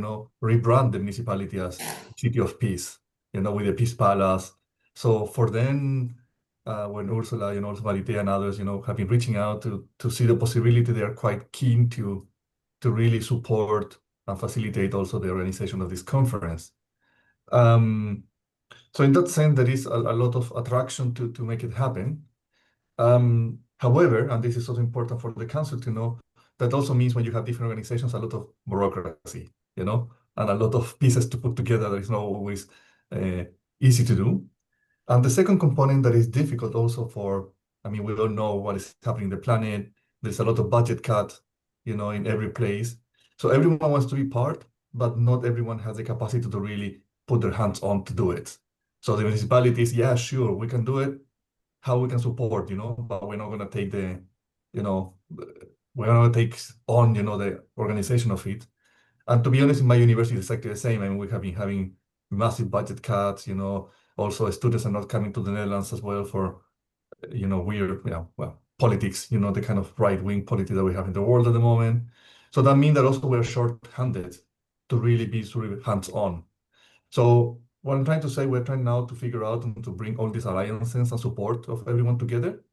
S13: rebrand the municipality as City of Peace, with the Peace Palace. So for them, when Ursula, also Marite and others, have been reaching out to see the possibility, they are quite keen to really support and facilitate also the organization of this conference. So in that sense, there is a lot of attraction to make it happen. However, and this is also important for the council to know, that also means when you have different organizations, a lot of bureaucracy, and a lot of pieces to put together that is not always easy to do. And the second component that is difficult also we don't know what is happening in the planet. There's a lot of budget cut, in every place. So everyone wants to be part, but not everyone has the capacity to really put their hands on to do it. So the municipalities, yeah, sure, we can do it. How we can support, but we're not going to take we're not going to take on, the organization of it. And to be honest, in my university, it's exactly the same. I mean, we have been having massive budget cuts, also students are not coming to the Netherlands as well for, weird, politics, the kind of right-wing politics that we have in the world at the moment. So that means that also we're short-handed to really be sort of hands-on. So what I'm trying to say, we're trying now to figure out and to bring all these alliances and support of everyone together,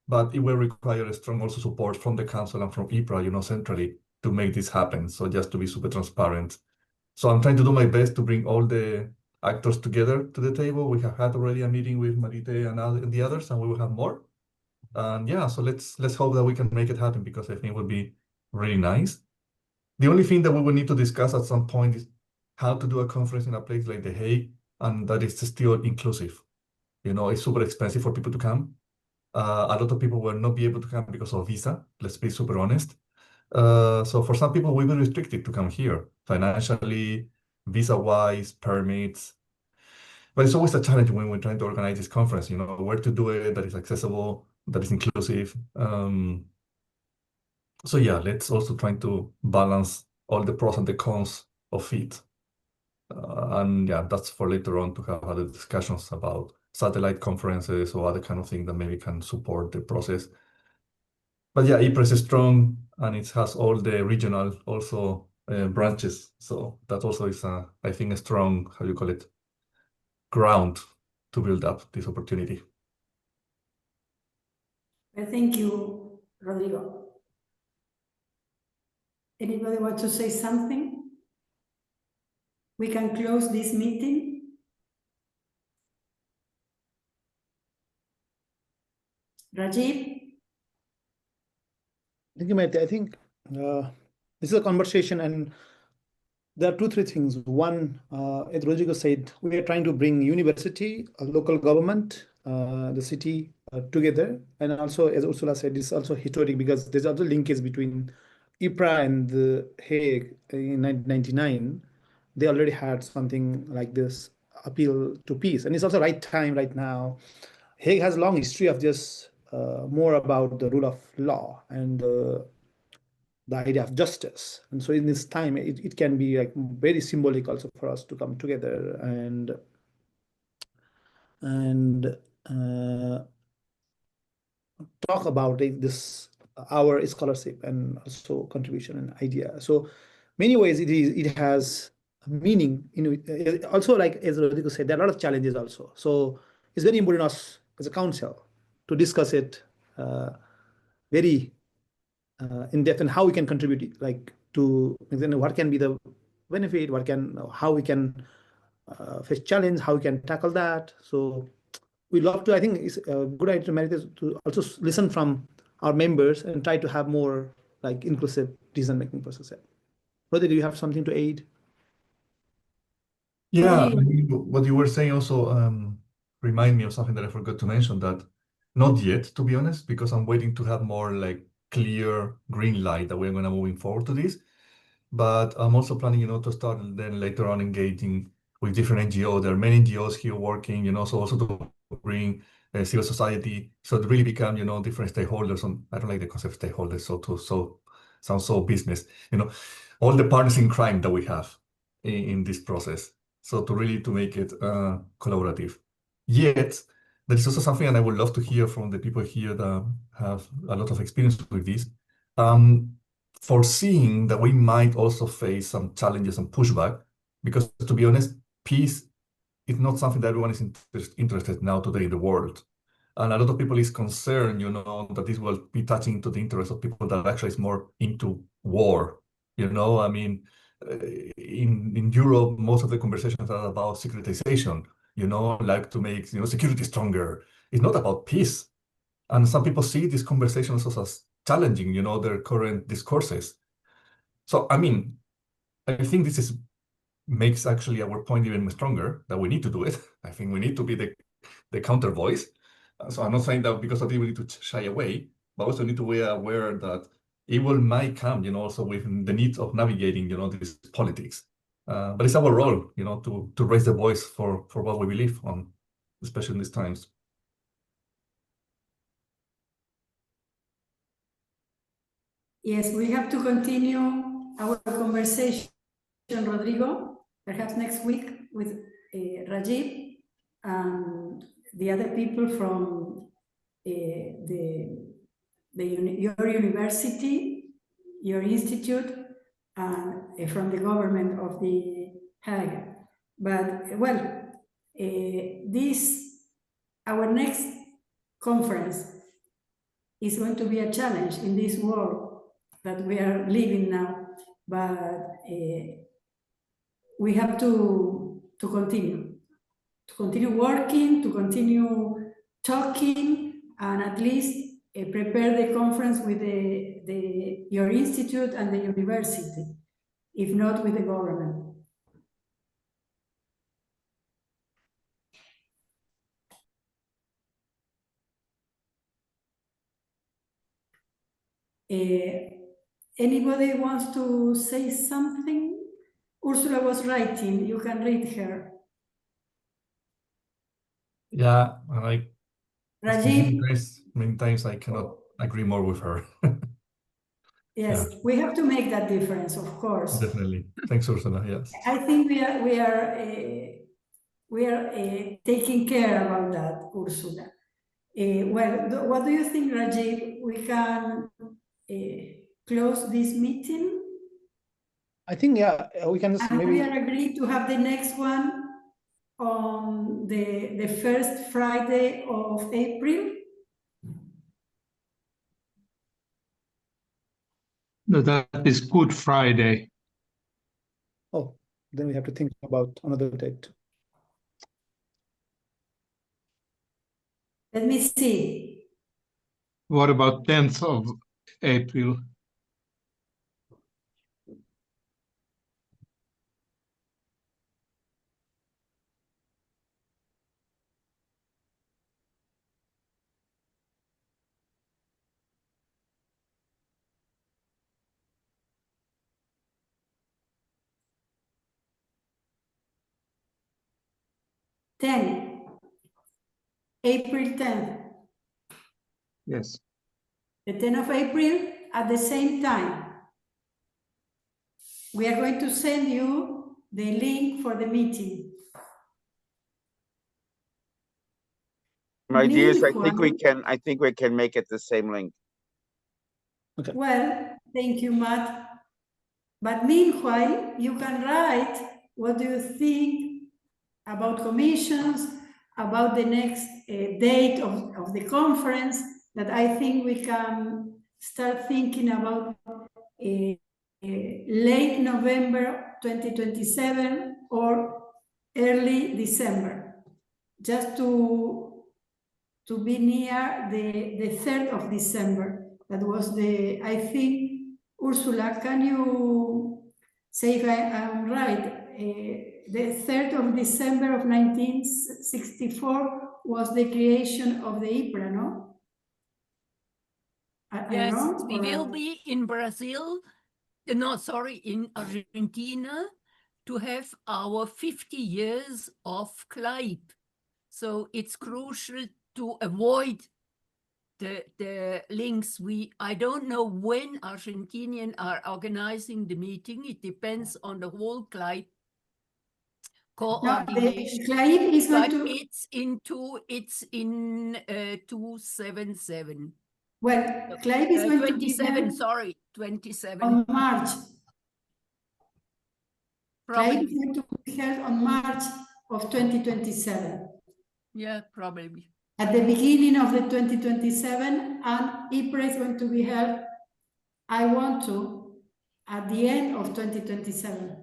S13: but it will require a strong also support from the council and from IPRA, centrally to make this happen. So just to be super transparent. So I'm trying to do my best to bring all the actors together to the table. We have had already a meeting with Marite and the others, and we will have more. And yeah, so let's hope that we can make it happen, because I think it would be really nice. The only thing that we will need to discuss at some point is how to do a conference in a place like The Hague, and that is still inclusive. It's super expensive for people to come. A lot of people will not be able to come because of visa, let's be super honest. So for some people, we will be restricted to come here financially, visa-wise, permits. But it's always a challenge when we're trying to organize this conference, where to do it, that is accessible, that is inclusive. So yeah, let's also try to balance all the pros and the cons of it. And yeah, that's for later on to have other discussions about satellite conferences or other kind of thing that maybe can support the process. But yeah, IPRA is strong and it has all the regional also branches. So that also is, I think, a strong, how you call it, ground to build up this opportunity.
S1: Well, thank you, Rodrigo. Anybody want to say something? We can close this meeting. Rajib?
S2: Thank you, Marite. I think this is a conversation, and there are two, three things. One, as Rodrigo said, we are trying to bring university, local government, the city together. And also, as Ursula said, it's also historic because there's also linkage between IPRA and the Hague in 1999. They already had something like this appeal to peace. And it's also right time right now. Hague has a long history of just more about the rule of law and the idea of justice. And so in this time, it can be like very symbolic also for us to come together and talk about this our scholarship and also contribution and idea. So many ways it has meaning. Also, like as Rodrigo said, there are a lot of challenges also. So it's very important us as a council to discuss it very in depth and how we can contribute, like to what can be the benefit, how we can face challenge, how we can tackle that. So we love to. I think it's a good idea to meditate, to also listen from our members and try to have more like inclusive decision making process. Rodrigo, do you have something to aid?
S13: Yeah, what you were saying also remind me of something that I forgot to mention, that not yet, to be honest, because I'm waiting to have more like clear green light that we're going to moving forward to this. But I'm also planning, to start and then later on engaging with different NGOs. There are many NGOs here working, so also to bring civil society, so to really become, different stakeholders. I don't like the concept of stakeholders, so sounds so business, all the partners in crime that we have in this process. So to really to make it collaborative. Yet there is also something, and I would love to hear from the people here that have a lot of experience with this. Foreseeing that we might also face some challenges and pushback, because to be honest, peace is not something that everyone is interested now today in the world. And a lot of people is concerned, that this will be touching to the interests of people that actually is more into war. I mean, in Europe, most of the conversations are about securitization, like to make, security stronger. It's not about peace. And some people see these conversations as challenging, their current discourses. So, I mean, I think this makes actually our point even stronger, that we need to do it. I think we need to be the counter voice. So I'm not saying that because of it we need to shy away, but also need to be aware that evil might come, also with the need of navigating, this politics. But it's our role, to raise the voice for what we believe on, especially in these times.
S1: Yes, we have to continue our conversation, Rodrigo, perhaps next week with Rajib and the other people from your university, your institute, and from the government of the Hague. But well, our next conference is going to be a challenge in this world that we are living now, but we have to continue working, to continue talking, and at least prepare the conference with your institute and the university, if not with the government. Anybody wants to say something? Ursula was writing, you can read her.
S13: Yeah, and
S1: Rajib?
S13: many times I cannot agree more with her.
S1: Yes,
S13: Yeah.
S1: we have to make that difference, of course.
S13: Definitely. Thanks, Ursula. Yes.
S1: I think we are taking care about that, Ursula. Well, what do you think, Rajib? We can close this meeting?
S2: I think, yeah, we can just
S1: And we
S2: maybe.
S1: are agreed to have the next one on the first Friday of April.
S15: No, that is Good Friday.
S2: Oh, then we have to think about another date.
S1: Let me see.
S15: What about 10th of April?
S1: April 10th.
S15: Yes.
S1: The 10th of April at the same time. We are going to send you the link for the meeting.
S3: My dears, I think we
S1: Meanwhile-
S3: can make it the same link.
S2: Okay.
S1: Well, thank you, Matt. But meanwhile, you can write what do you think about commissions, about the next date of the conference, that I think we can start thinking about late November 2027 or early December, just to be near the 3rd of December. That was I think, Ursula, can you say if I am right? The 3rd of December of 1964 was the creation of the IPRA, no?
S4: Yes,
S1: wrong,
S4: we will
S1: or-
S4: be in Brazil, no, sorry, in Argentina to have our 50 years of CLAIP. So it's crucial to avoid the links. I don't know when Argentinians are organizing the meeting. It depends on the whole CLAIP coordination.
S1: The CLAIP is going
S4: But
S1: to...
S4: it's in 277.
S1: Well, CLAIP is going to be
S4: 27,
S1: held
S4: sorry, 27.
S1: on March. CLAIP is
S4: Probably.
S1: going to be held on March of 2027.
S4: Yeah, probably.
S1: At the beginning of the 2027, and IPRA is going to be held, I want to, at the end of 2027.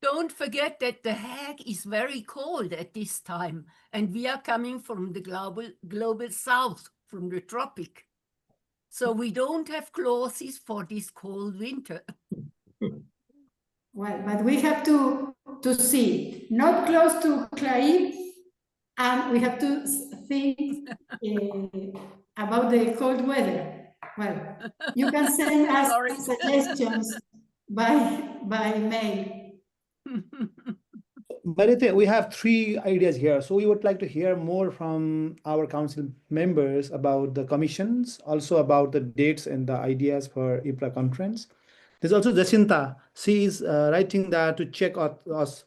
S4: Don't forget that The Hague is very cold at this time, and we are coming from the global south, from the tropic. So we don't have clauses for this cold winter.
S1: Well, but we have to see, not close to CLAIP, and we have to think about the cold weather. Well, you can send us suggestions by mail.
S2: Marite, we have 3 ideas here. So we would like to hear more from our council members about the commissions, also about the dates and the ideas for IPRA conference. There's also Jacinta. She is writing that to check us.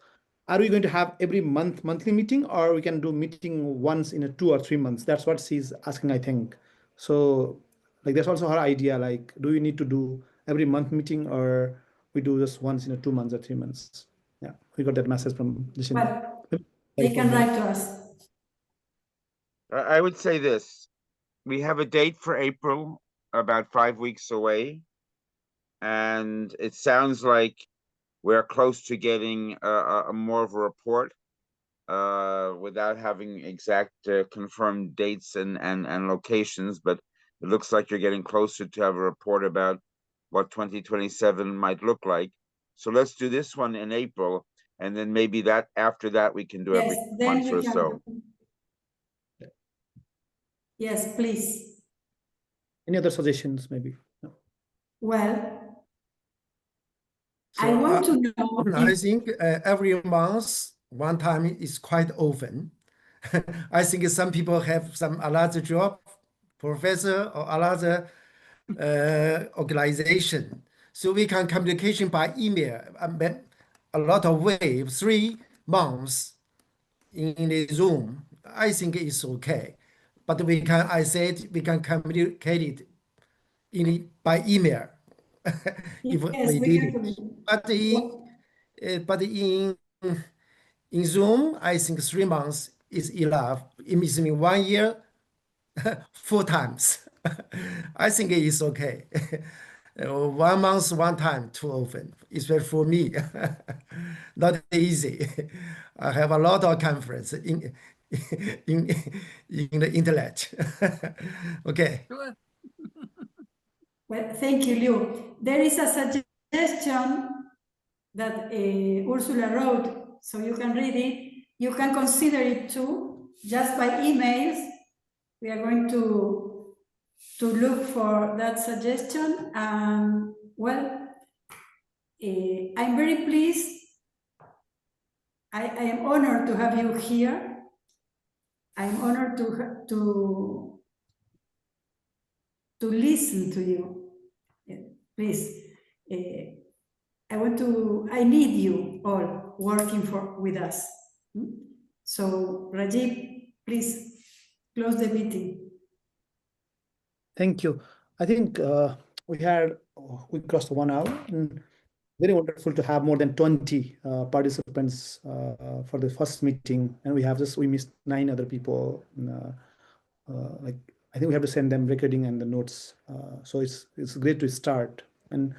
S2: Are we going to have every monthly meeting, or we can do meeting once in 2 or 3 months? That's what she's asking, I think. So like that's also her idea. Like, do we need to do every month meeting, or we do just once in 2 months or 3 months? Yeah, we got that message from Jacinta.
S1: Well, they can write to us.
S3: I would say this. We have a date for April, about 5 weeks away. And it sounds like we're close to getting a more of a report without having exact confirmed dates and locations. But it looks like you're getting closer to have a report about what 2027 might look like. So let's do this one in April. And then maybe that after that, we can do every month or so.
S1: Yes, please.
S2: Any other suggestions, maybe? No.
S1: Well,
S7: So
S1: I want to know.
S7: I think every month, one time is quite often. I think some people have some another job, professor or another organization. So we can communication by email. I mean, a lot of way, 3 months in the Zoom. I think it's okay. But we can, I said, we can communicate it by email if
S1: Yes,
S7: we
S1: we
S7: need
S1: can.
S7: it. But in Zoom, I think 3 months is enough. It means 1 year, 4 times. I think it is okay. 1 month, 1 time, too often. It's for me. Not easy. I have a lot of conference in the internet. Okay.
S1: Well, thank you, Liu. There is a suggestion that Ursula wrote, so you can read it. You can consider it too, just by emails. We are going to look for that suggestion. Well, I'm very pleased. I am honored to have you here. I'm honored to listen to you. Please, I need you all working with us. So, Rajib, please close the meeting.
S2: Thank you. I think we crossed 1 hour, and very wonderful to have more than 20 participants for the first meeting, and we missed 9 other people. Like, I think we have to send them recording and the notes. So it's great to start. And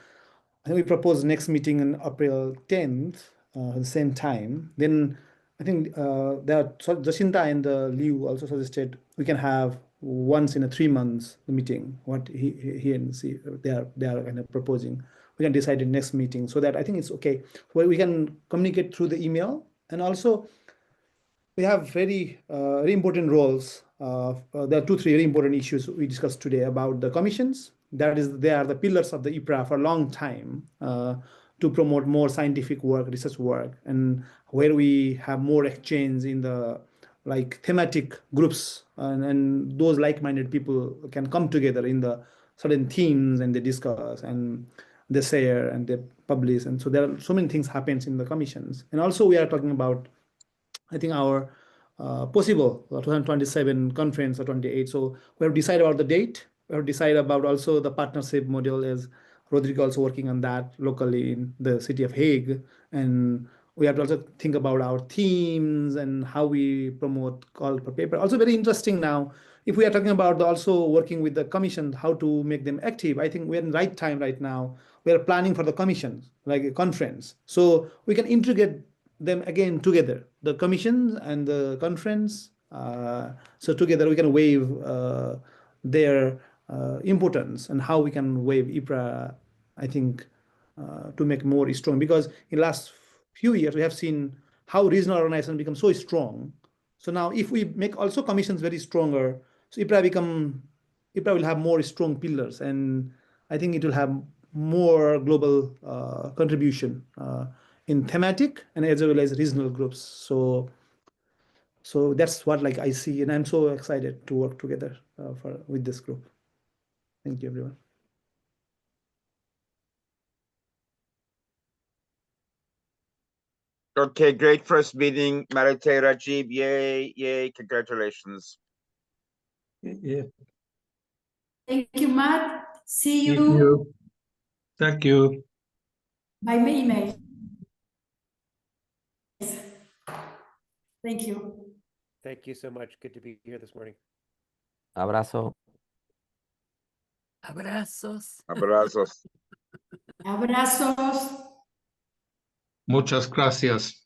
S2: I think we propose next meeting on April 10th at the same time. Then I think Jacinta and Liu also suggested we can have once in 3 months the meeting. What he and she they are kind of proposing. We can decide in next meeting, so that I think it's okay. Well, we can communicate through the email, and also we have very important roles. There are 2-3 very important issues we discussed today about the commissions. They are the pillars of the IPRA for a long time to promote more scientific work, research work, and where we have more exchange in the thematic groups, and those like-minded people can come together in the certain themes, and they discuss and they share and they publish. And so there are so many things happens in the commissions. And also we are talking about, I think, our possible 2027 conference or 28. So we have decided about the date. We have decided about also the partnership model, as Rodrigo also working on that locally in the city of Hague. And we have to also think about our themes and how we promote call for paper. Also very interesting now, if we are talking about also working with the commission, how to make them active. I think we're in the right time right now. We are planning for the commission, like a conference. So we can integrate them again together, the commissions and the conference. So together we can waive their importance, and how we can waive IPRA, I think, to make more strong. Because in the last few years, we have seen how regional organizations become so strong. So now if we make also commissions very stronger, so IPRA will have more strong pillars, and I think it will have more global contribution in thematic and as well as regional groups. So that's what I see, and I'm so excited to work together with this group. Thank you, everyone.
S3: Okay, great first meeting, Marite, Rajib, yay, congratulations.
S15: Yeah.
S1: Thank you, Matt. See
S15: Thank
S1: you
S15: you. Thank you.
S1: by email. Thank you.
S16: Thank you so much. Good to be here this morning.
S21: Abrazo.
S4: Abrazos.
S3: Abrazos.
S1: Abrazos.
S15: Muchas gracias.